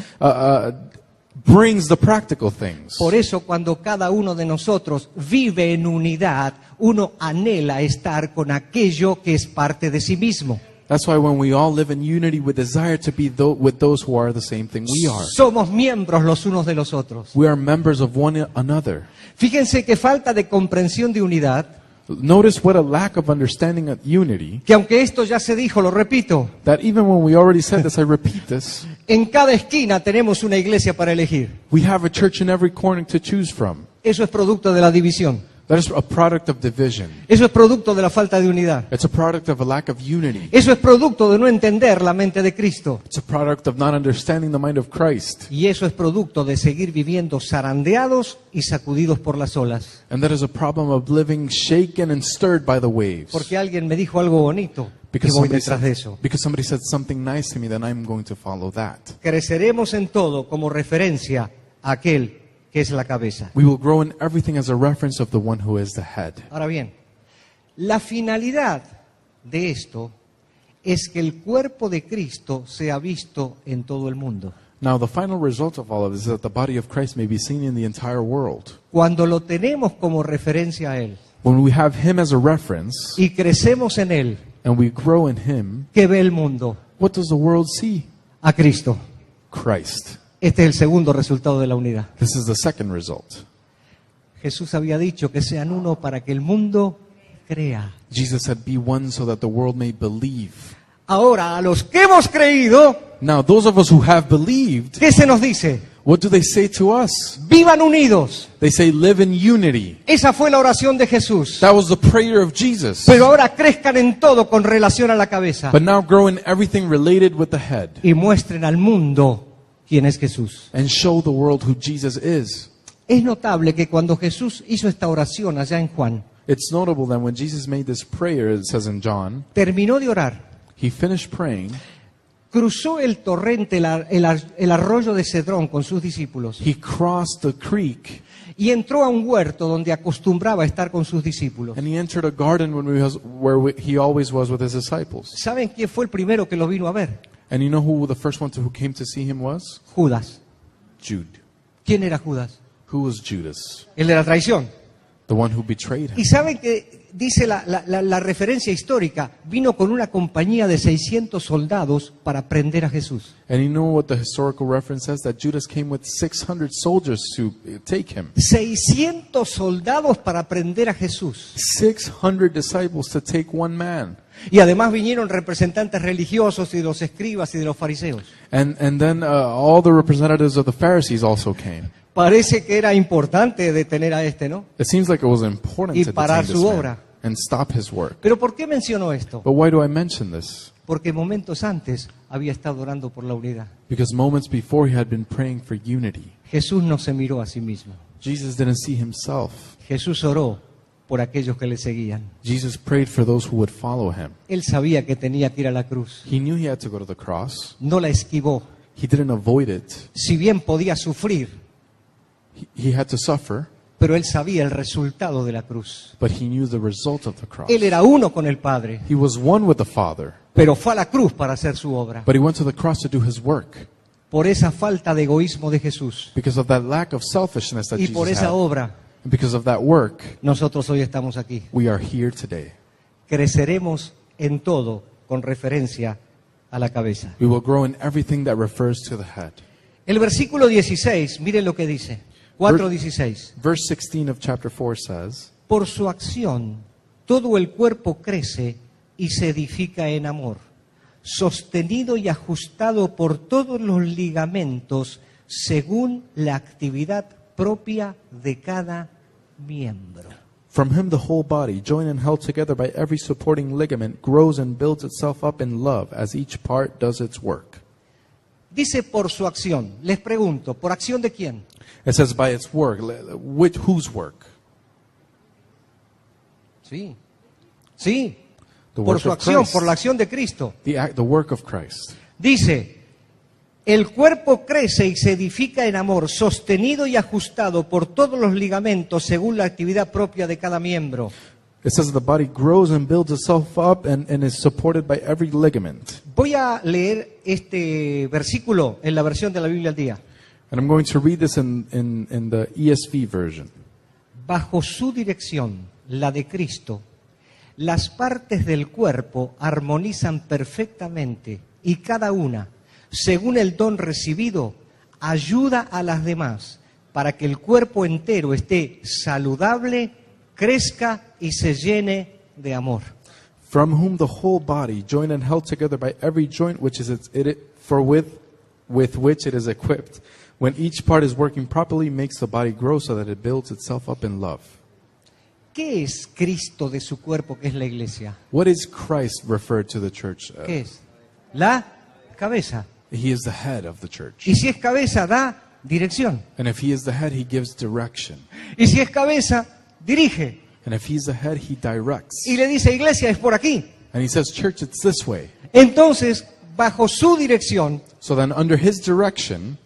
brings the practical things. Por eso cuando cada uno de nosotros vive en unidad, uno anhela estar con aquello que es parte de sí mismo. That's why when we all live in unity, we desire to be with those who are the same thing we are. Somos miembros los unos de los otros. We are members of one another. Fíjense que falta de comprensión de unidad, Notice what a lack of understanding of unity, que aunque esto ya se dijo, lo repito, that even when we already said this, I repeat this, en cada esquina tenemos una iglesia para elegir. we have a church in every corner to choose from. Eso es producto de la división. That is a product of division. Eso es producto de la falta de unidad. It's a product of a lack of unity. Eso es producto de no entender la mente de Cristo. It's a product of not understanding the mind of Christ. Y eso es producto de seguir viviendo zarandeados y sacudidos por las olas. And that is a problem of living shaken and stirred by the waves. Porque alguien me dijo algo bonito y Because voy somebody, detrás de eso. because somebody said something nice to me, then I'm going to follow that. Creceremos en todo como referencia a aquel que es la cabeza. We will grow in everything as a reference of the one who is the head. Ahora bien, la finalidad de esto es que el cuerpo de Cristo sea visto en todo el mundo. Now, the final result of all of this is that the body of Christ may be seen in the entire world. Cuando lo tenemos como referencia a Él When we have him as a reference y crecemos en Él, and we grow in him, ¿qué ve el mundo? what does the world see? A Cristo. Christ. Este es el segundo resultado de la unidad. This is the second result. Jesús había dicho que sean uno para que el mundo crea. Jesus said, be one so that the world may believe. Ahora, a los que hemos creído, Now, those of us who have believed, ¿qué se nos dice? what do they say to us? Vivan unidos. They say, live in unity. Esa fue la oración de Jesús. That was the prayer of Jesus. Pero ahora crezcan en todo con relación a la cabeza But now grow in everything related with the head y muestren al mundo quién es Jesús. and show the world who Jesus is. Es notable que cuando Jesús hizo esta oración allá en Juan, It's notable that when Jesus made this prayer, it says in John, terminó de orar, he finished praying, cruzó el torrente, el arroyo de Cedrón con sus discípulos he crossed the creek, y entró a un huerto donde acostumbraba a estar con sus discípulos. and he entered a garden where he always was with his disciples. ¿Saben quién fue el primero que lo vino a ver? And you know who the first one who came to see him was? Judas. Jude. ¿Quién era Judas? Who was Judas? El de la traición. The one who betrayed him. Y saben que dice la referencia histórica, vino con una compañía de 600 soldados para prender a Jesús. And you know what the historical reference says? That Judas came with 600 soldiers to take him. 600 soldados para prender a Jesús. 600 disciples to take one man. Y además vinieron representantes religiosos y de los escribas y de los fariseos. And then all the representatives of the Pharisees also came. Parece que era importante detener a este, ¿no? It seems like it was important Y to parar detain su this man obra. and stop his work. Pero ¿por qué menciono esto? But why do I mention this? Porque momentos antes había estado orando por la unidad. Because moments before he had been praying for unity. Jesús no se miró a sí mismo. Jesus didn't see himself. Jesús oró por aquellos que le seguían. Jesus prayed for those who would follow him. Él sabía que tenía que ir a la cruz. He knew he had to go to the cross. No la esquivó. He didn't avoid it. Si bien podía sufrir, He had to suffer, pero él sabía el resultado de la cruz. but he knew the result of the cross. Él era uno con el Padre, He was one with the Father, pero fue a la cruz para hacer su obra. but he went to the cross to do his work. Por esa falta de egoísmo de Jesús Because of that lack of selfishness that y por Jesus esa had, obra, and because of that work, nosotros hoy estamos aquí. we are here today. Creceremos en todo con referencia a la cabeza. We will grow in everything that refers to the head. El versículo 16, miren lo que dice. 4:16. Verse 16 of chapter 4 says, Por su acción, todo el cuerpo crece y se edifica en amor, sostenido y ajustado por todos los ligamentos según la actividad propia de cada miembro. From him the whole body, joined and held together by every supporting ligament, grows and builds itself up in love as each part does its work. Dice por su acción. Les pregunto, ¿por acción de quién? It says by its work. With whose work? Sí. Sí. The Por work su of acción, Christ. por la acción de Cristo. The work of Christ. Dice, el cuerpo crece y se edifica en amor, sostenido y ajustado por todos los ligamentos según la actividad propia de cada miembro. It says the body grows and builds itself up and is supported by every ligament. Voy a leer este versículo en la versión de la Biblia al día. And I'm going to read this in the ESV version. Bajo su dirección, la de Cristo, las partes del cuerpo armonizan perfectamente y cada una, según el don recibido, ayuda a las demás para que el cuerpo entero esté saludable, crezca y se llene de amor. From whom the whole body, joined and held together by every joint which is with which it is equipped, when each part is working properly, makes the body grow so that it builds itself up in love. ¿Qué es Cristo de su cuerpo, que es la iglesia? What is Christ referred to the church? ¿Qué es? La cabeza. He is the head of the church. Y si es cabeza, da dirección. And if he is the head, he gives direction. Y si es cabeza, dirige. And if he's the head, he directs. Y le dice, iglesia, es por aquí. And he says, church, it's this way. Entonces, bajo su dirección, So then under his direction,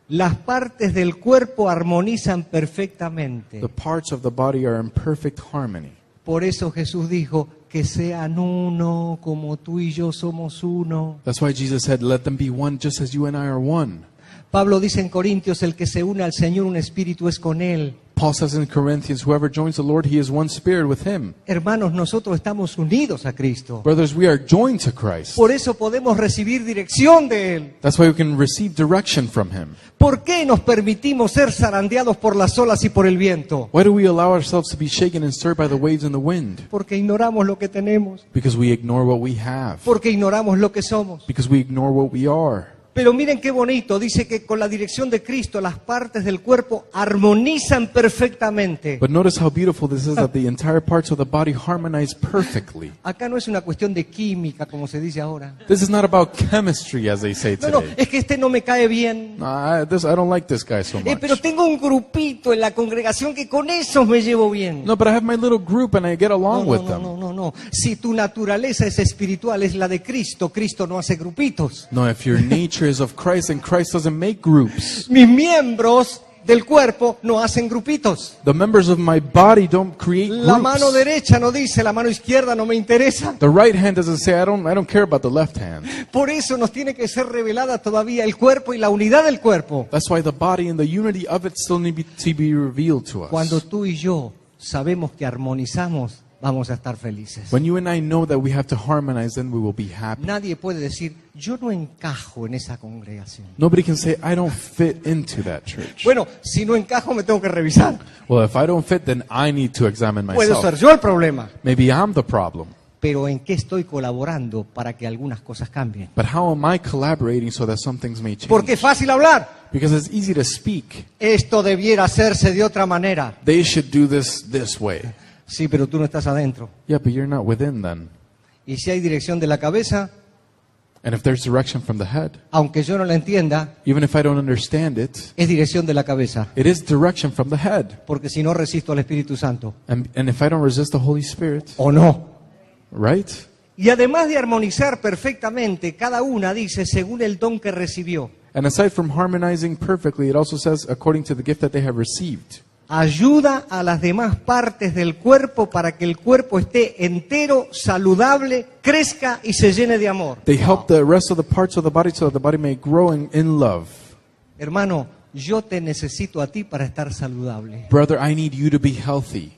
las partes del cuerpo armonizan perfectamente. the parts of the body are in perfect harmony. Por eso Jesús dijo que sean uno como tú y yo somos uno. That's why Jesus said, let them be one just as you and I are one. Pablo dice en Corintios, el que se une al Señor, un espíritu es con él. Paul says in Corinthians, whoever joins the Lord, he is one spirit with him. Hermanos, nosotros estamos unidos a Cristo. Brothers, we are joined to Christ. Por eso podemos recibir dirección de Él. That's why we can receive direction from him. ¿Por qué nos permitimos ser zarandeados por las olas y por el viento? Why do we allow ourselves to be shaken and stirred by the waves and the wind? Porque ignoramos lo que tenemos. Because we ignore what we have. Porque ignoramos lo que somos. Because we ignore what we are. Pero miren qué bonito, dice que con la dirección de Cristo las partes del cuerpo armonizan perfectamente. But notice how beautiful this is, that the entire parts of the body harmonize perfectly. Acá no es una cuestión de química, como se dice ahora. This is not about chemistry, as they say No, no, today. es que este no me cae bien. I don't like this guy so much. Pero tengo un grupito en la congregación que con esos me llevo bien. No, but I have my little group and I get along with them. No. Si tu naturaleza es espiritual, es la de Cristo, Cristo no hace grupitos. No, if your nature is of Christ, and Christ doesn't make groups. Mis miembros del cuerpo no hacen grupitos. The members of my body don't create La mano groups. derecha no dice, la mano izquierda no me interesa. The right hand doesn't say, I don't care about the left hand. Por eso nos tiene que ser revelada todavía el cuerpo y la unidad del cuerpo. That's why the body and the unity of it still need to be revealed to us. Cuando tú y yo sabemos que armonizamos, vamos a estar felices. When you and I know that we have to harmonize, then we will be happy. Nadie puede decir, yo no encajo en esa congregación. Nobody can say, I don't fit into that church. Bueno, si no encajo me tengo que revisar. Well, if I don't fit, then I need to examine Puedo ser myself. yo el problema. Maybe I'm the problem. Pero ¿en qué estoy colaborando para que algunas cosas cambien? But how am I collaborating so that some things may change? Porque es fácil hablar. Because it's easy to speak. Esto debiera hacerse de otra manera. They should do this way. Sí, pero tú no estás adentro. Yeah, but you're not within then. Y si hay dirección de la cabeza, And if there's direction from the head, aunque yo no la entienda, even if I don't understand it, es dirección de la cabeza. it is direction from the head. Porque si no resisto al Espíritu Santo. And if I don't resist the Holy Spirit, ¿O no? right? Y además de armonizar perfectamente, cada una dice según el don que recibió. And aside from harmonizing perfectly, it also says according to the gift that they have received. Ayuda a las demás partes del cuerpo para que el cuerpo esté entero, saludable, crezca y se llene de amor. They help the rest of the parts of the body so that the body may grow in love. Hermano, yo te necesito a ti para estar saludable. Brother, I need you to be healthy.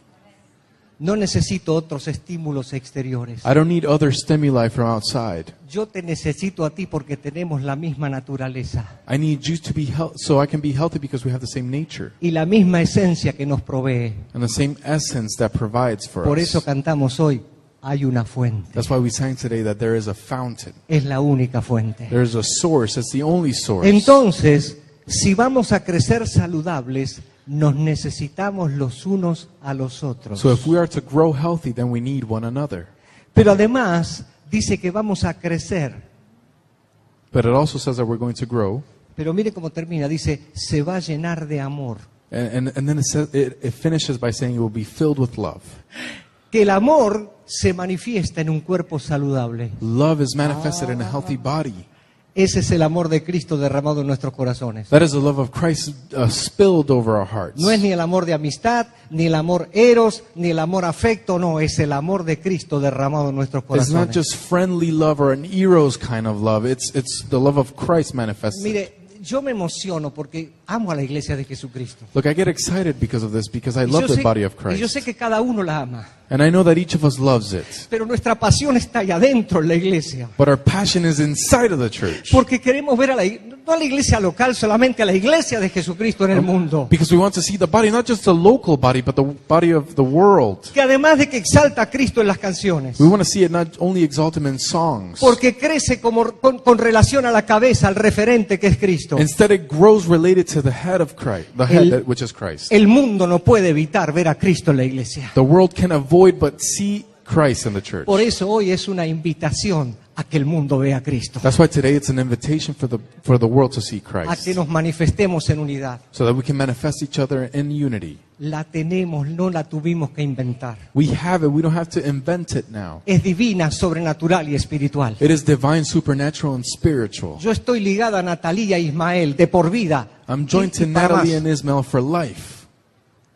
No necesito otros estímulos exteriores. I don't need other stimuli from outside. Yo te necesito a ti porque tenemos la misma naturaleza I need you to be healthy so I can be healthy because we have the same nature y la misma esencia que nos provee. and the same essence that provides for Por eso us. cantamos hoy, hay una fuente. That's why we sang today that there is a fountain. Es la única fuente. There is a source. It's the only source. Entonces, si vamos a crecer saludables, nos necesitamos los unos a los otros. So if we are to grow healthy, then we need one another. Pero además dice que vamos a crecer. But it also says that we're going to grow. Pero mire cómo termina, dice, se va a llenar de amor. And then it says it finishes by saying it will be filled with love. Que el amor se manifiesta en un cuerpo saludable. Love is manifested in a healthy body. Ese es el amor de Cristo derramado en nuestros corazones. That is the love of Christ spilled over our hearts. No es ni el amor de amistad, ni el amor eros, ni el amor afecto, no, es el amor de Cristo derramado en nuestros It's not corazones. just friendly love or an eros kind of love. It's the love of Christ manifested. Mire, yo me emociono porque amo a la iglesia de Jesucristo. Look, I get excited because of this, because I Y love yo the sé- body of y yo sé Christ. que cada uno la ama, And I know that each of us loves it. pero nuestra pasión está allá adentro en la iglesia. But our passion is inside of the church. Porque queremos ver no a la iglesia local, solamente a la iglesia de Jesucristo en el mundo. Because we want to see the body, not just the local body, but the body of the world. Que además de que exalta a Cristo en las canciones, We want to see it not only exalt Him in songs. porque crece con relación a la cabeza, al referente que es Cristo. Instead, it grows related to the head of Christ, the head which is Christ. El mundo no puede evitar ver a Cristo en la iglesia. The world can avoid but see Christ in the church. Por eso hoy es una invitación a que el mundo vea a Cristo, That's why today it's an invitation for the world to see a Christ, que nos manifestemos en unidad. so that we can manifest each other in unity. La tenemos, no la tuvimos que inventar. We have it. We don't have to invent it now. Es divina, sobrenatural y espiritual. It is divine, supernatural, and spiritual. Yo estoy ligada a Natalia e Ismael de por vida. I'm joined to Y para Natalie más, and Ismael for life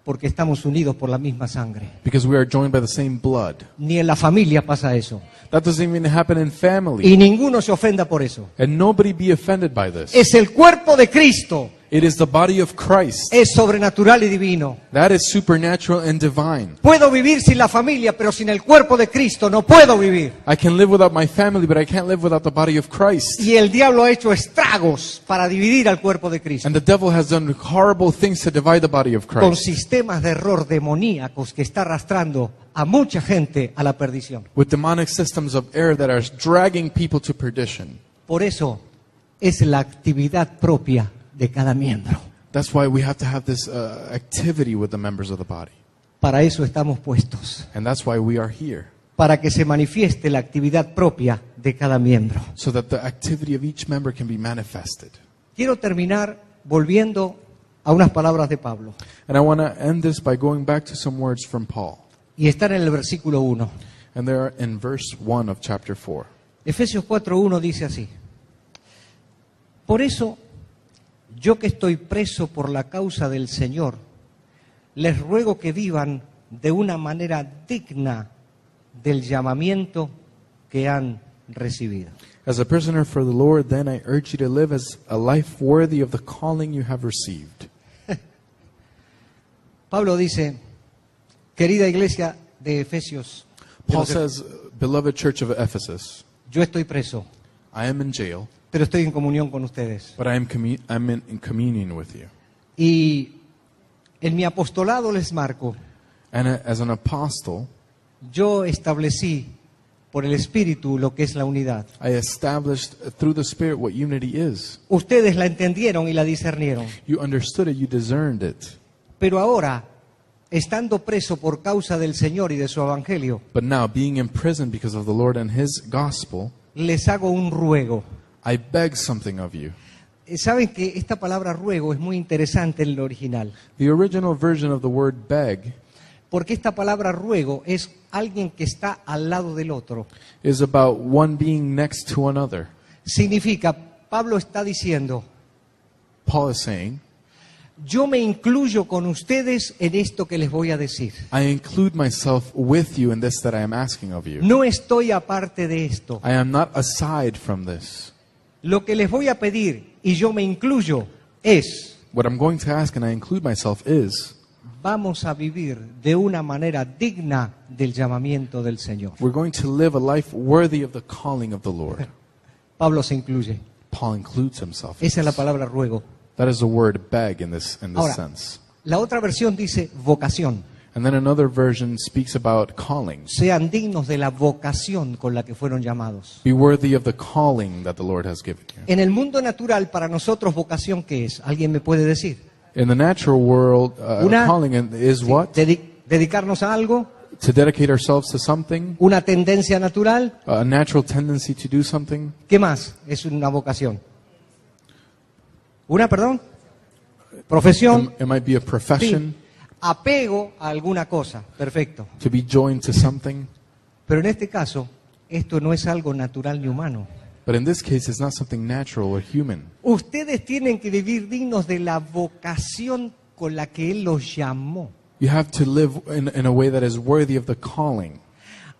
porque estamos unidos por la misma sangre. because we are joined by the same blood. Ni en la familia pasa eso. That doesn't even happen in family. Y ninguno se ofenda por eso. And nobody be offended by this. Es el cuerpo de Cristo. It is the body of Christ. Es sobrenatural y divino. That is supernatural and divine. Puedo vivir sin la familia, pero sin el cuerpo de Cristo no puedo vivir. I can live without my family, but I can't live without the body of Christ. Y el diablo ha hecho estragos para dividir al cuerpo de Cristo. And the devil has done horrible things to divide the body of Con Christ. sistemas de error demoníacos que está arrastrando a mucha gente a la perdición. With demonic systems of error that are dragging people to perdition. Por eso es la actividad propia de cada miembro. That's why we have to have this activity with the members of the body. Para eso estamos puestos. And that's why we are here. Para que se manifieste la actividad propia de cada miembro. So that the activity of each member can be manifested. Quiero terminar volviendo a unas palabras de Pablo. And I want to end this by going back to some words from Paul. Y están en el versículo 1. And they're in verse 1 of chapter 4. Efesios 4:1 dice así. Por eso, yo que estoy preso por la causa del Señor, les ruego que vivan de una manera digna del llamamiento que han recibido. As a prisoner for the Lord, then I urge you to live as a life worthy of the calling you have received. Pablo dice, querida iglesia de Efesios, Paul says, beloved church of Ephesus, yo estoy preso, I am in jail, pero estoy en comunión con ustedes. but I'm in communion with you. Y en mi apostolado les marco, And as an apostle, yo establecí por el Espíritu lo que es la unidad. I established through the Spirit what unity is. Ustedes la entendieron y la discernieron. You understood it, you discerned it. Pero ahora, estando preso por causa del Señor y de su Evangelio, But now, being imprisoned because of the Lord and His gospel, les hago un ruego. I beg something of you. Saben que esta palabra ruego es muy interesante en el original, The original version of the word beg porque esta palabra ruego es alguien que está al lado del otro. is about one being next to another. Significa, Pablo está diciendo, Paul is saying, yo me incluyo con ustedes en esto que les voy a decir. I include myself with you in this that I am asking of you. No estoy aparte de esto. I am not aside from this. Lo que les voy a pedir, y yo me incluyo, es, What I'm going to ask, and I include myself, is vamos a vivir de una manera digna del llamamiento del Señor. we're going to live a life worthy of the calling of the Lord. Pablo se incluye. Paul includes himself. in Esa es la this. palabra ruego. That is the word beg in this Ahora, sense. la otra versión dice vocación. And then another version speaks about calling. Sean dignos de la vocación con la que fueron llamados. Be worthy of the calling that the Lord has given you. En el mundo natural, para nosotros, vocación, ¿qué es? ¿Alguien me puede decir? In the natural world, Una- calling is what? Dedicarnos a algo, To dedicate ourselves to something, una tendencia natural. a natural tendency to do something. ¿Qué más es una vocación? ¿Una? Profesión. It might be a profession, Sí. Apego a alguna cosa. Perfecto. to be joined to something. Pero en este caso, esto no es algo natural ni humano. But in this case, it's not something natural or human. Ustedes tienen que vivir dignos de la vocación con la que Él los llamó. You have to live in a way that is worthy of the calling.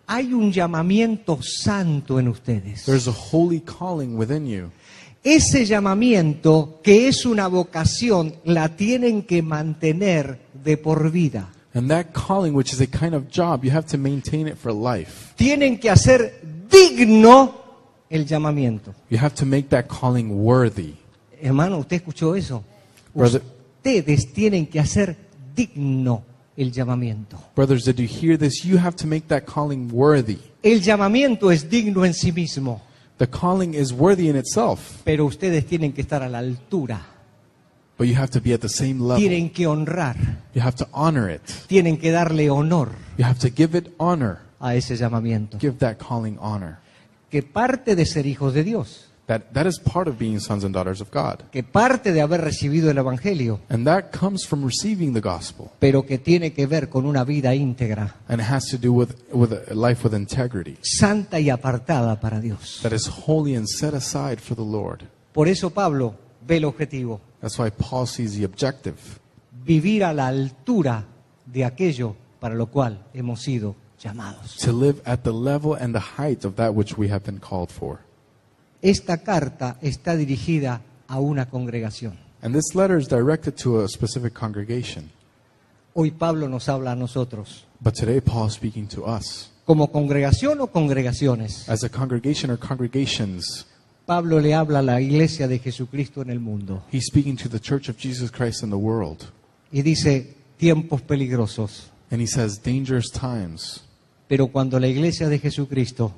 Hay un llamamiento santo en ustedes. There's a holy calling within you. Ese llamamiento, que es una vocación, la tienen que mantener de por vida. And that calling, which is a kind of job, you have to maintain it for life. Tienen que hacer digno el llamamiento. You have to make that calling worthy. Hermano, ¿usted escuchó eso? Brother- Ustedes tienen que hacer digno el llamamiento. Brothers, did you hear this? You have to make that calling worthy. El llamamiento es digno en sí mismo, The calling is worthy in itself, pero ustedes tienen que estar a la altura. but you have to be at the same level. Tienen que honrar, You have to honor it. tienen que darle honor You have to give it honor. a ese llamamiento. Give that calling honor. Que parte de ser hijos de Dios, That is part of being sons and daughters of God. que parte de haber recibido el Evangelio, And that comes from receiving the gospel. pero que tiene que ver con una vida íntegra, And it has to do with a life with integrity. santa y apartada para Dios. That is holy and set aside for the Lord. Por eso Pablo ve el objetivo, That's why Paul sees the objective. vivir a la altura de aquello para lo cual hemos sido llamados. To live at the level and the height of that which we have been called for. Esta carta está dirigida a una congregación. And this letter is directed to a specific congregation. Hoy Pablo nos habla a nosotros. But today Paul is speaking to us. ¿Como congregación o congregaciones? As a congregation or congregations, Pablo le habla a la iglesia de Jesucristo en el mundo. he's speaking to the church of Jesus Christ in the world. Y dice, tiempos peligrosos. And he says, dangerous times. Pero cuando la iglesia de Jesucristo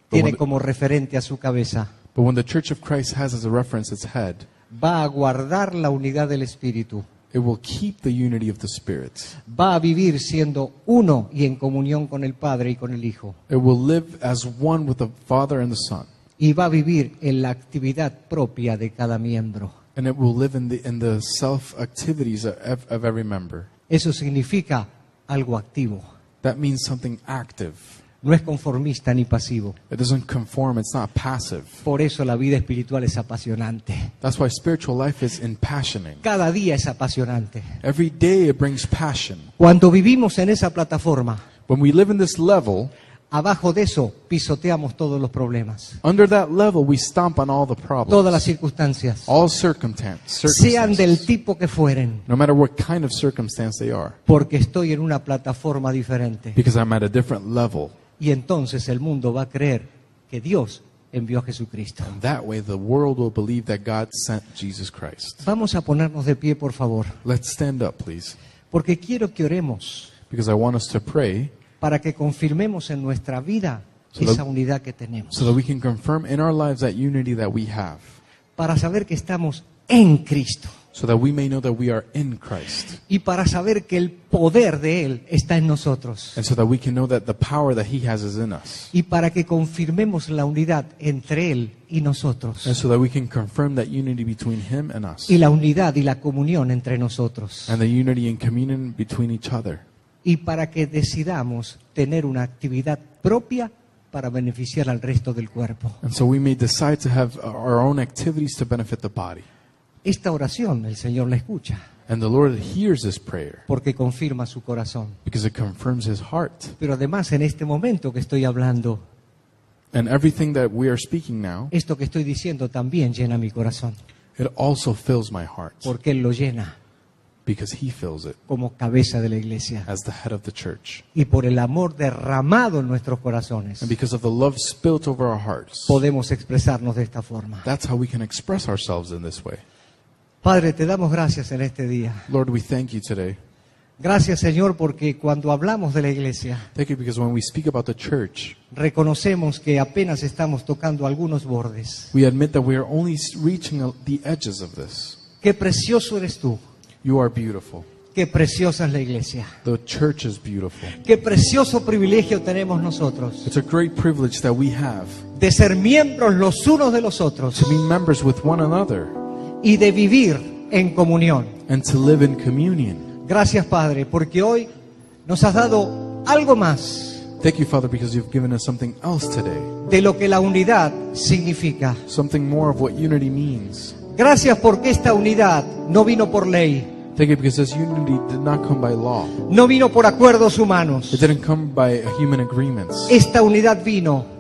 But tiene when- como referente a su cabeza, But when the church of Christ has as a reference its head, va a guardar la unidad del Espíritu. it will keep the unity of the Spirit. Va a vivir siendo uno y en comunión con el Padre y con el Hijo. It will live as one with the Father and the Son. Y va a vivir en la actividad propia de cada miembro. And it will live in the self-activities of every member. Eso significa algo activo. That means something active. no es conformista ni pasivo. It doesn't conform. It's not passive. Por eso la vida espiritual es apasionante. That's why spiritual life is impassioning. Cada día es apasionante. Every day it brings passion. Cuando vivimos en esa plataforma, When we live in this level, abajo de eso pisoteamos todos los problemas, under that level, we stomp on all the todas las problems, circunstancias, all sean del circumstances, tipo que fueren, no matter what kind of circumstance they are, porque estoy en una plataforma diferente. because I'm at a different level. Y entonces el mundo va a creer que Dios envió a Jesucristo. And that way, the world will believe that God sent Jesus Christ. Vamos a ponernos de pie, por favor, Let's stand up, please, porque quiero que oremos because I want us to pray para que confirmemos en nuestra vida So that- esa unidad que tenemos, so that we can confirm in our lives that unity that we have, para saber que estamos en Cristo so that we may know that we are in Christ, y para saber que el poder de Él está en nosotros, and so that we can know that the power that He has is in us, y para que confirmemos la unidad entre Él y nosotros, and so that we can confirm that unity between Him and us, y la unidad y la comunión entre nosotros, and the unity and communion between each other, y para que decidamos tener una actividad propia para beneficiar al resto del cuerpo. and so we may decide to have our own activities to benefit the body. Esta oración el Señor la escucha And the Lord hears this prayer porque confirma su corazón. because it confirms His heart. Pero además en este momento que estoy hablando, And everything that we are speaking now, esto que estoy diciendo también llena mi corazón, it also fills my heart porque Él lo llena because He fills it como cabeza de la iglesia as the head of the church. y por el amor derramado en nuestros corazones And because of the love spilt over our hearts, podemos expresarnos de esta forma. that's how we can express ourselves in this way. Padre, te damos gracias en este día. Lord, we thank you today. Gracias, Señor, porque cuando hablamos de la iglesia Thank you because when we speak about the church, reconocemos que apenas estamos tocando algunos bordes. we admit that we are only reaching the edges of this. Qué precioso eres tú, You are beautiful. qué preciosa es la iglesia, The church is beautiful. qué precioso privilegio tenemos nosotros It's a great privilege that we have de ser miembros los unos de los otros to be members with one another y de vivir en comunión. and to live in communion. Gracias, Padre, porque hoy nos has dado algo más Thank you, Father, because you've given us something else today, de lo que la unidad significa. something more of what unity means. Gracias porque esta unidad no vino por ley, Thank you because this unity did not come by law. no vino por acuerdos humanos. It didn't come by human agreements. Esta unidad vino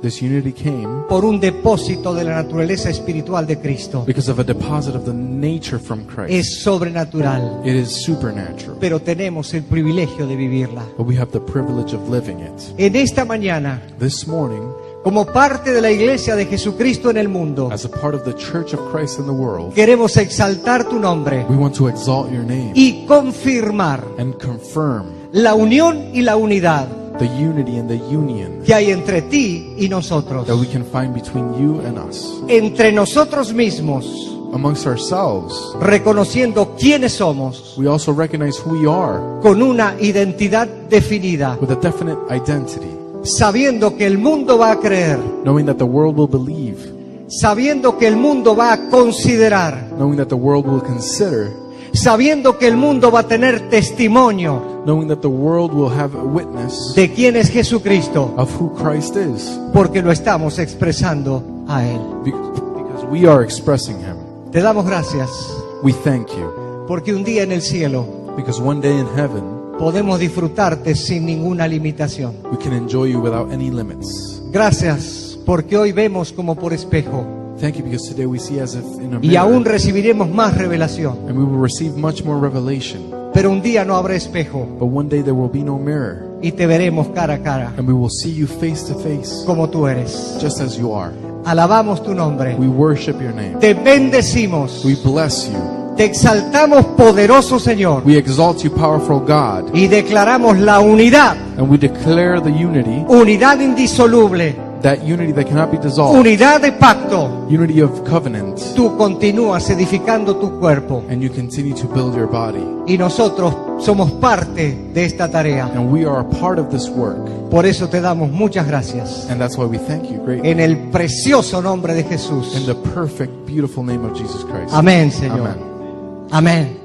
This unity came por un depósito de la naturaleza espiritual de Cristo. because of a deposit of the nature from Christ. Es sobrenatural, It is supernatural, pero tenemos el privilegio de vivirla. but we have the privilege of living it. En esta mañana, This morning, como parte de la iglesia de Jesucristo en el mundo, as a part of the Church of Christ in the world, queremos exaltar tu nombre we want to exalt your name y confirmar and confirm la unión y la unidad the unity and the union que hay entre ti y nosotros, that we can find between you and us, entre nosotros mismos, amongst ourselves. reconociendo quiénes somos, We also recognize who we are con una identidad definida, with a definite identity, sabiendo que el mundo va a creer, knowing that the world will believe, sabiendo que el mundo va a considerar, knowing that the world will consider, sabiendo que el mundo va a tener testimonio knowing that the world will have a witness de quién es Jesucristo, of who Christ is, porque lo estamos expresando a Él. because we are expressing Him. Te damos gracias, We thank you, porque un día en el cielo because one day in heaven, podemos disfrutarte sin ninguna limitación. we can enjoy you without any limits. Gracias, porque hoy vemos como por espejo Thank you because today we see as if in a y aún mirror, recibiremos más revelación. and we will receive much more revelation. Pero un día no habrá espejo But one day there will be no mirror, y te veremos cara a cara and we will see you face to face, como tú eres. just as you are. Alabamos tu nombre, We worship your name. te bendecimos, We bless you. te exaltamos, poderoso Señor, We exalt you, powerful God, y declaramos la unidad, and we declare the unity, unidad indisoluble, that unity that cannot be dissolved, unidad de pacto. unity of covenant, Tú continúas edificando tu cuerpo and you continue to build your body. y nosotros somos parte de esta tarea. And we are a part of this work, Por eso te damos muchas gracias. and that's why we thank you greatly. En el precioso nombre de Jesús. In the perfect, beautiful name of Jesus Christ. Amén, Señor. Amen. Amén.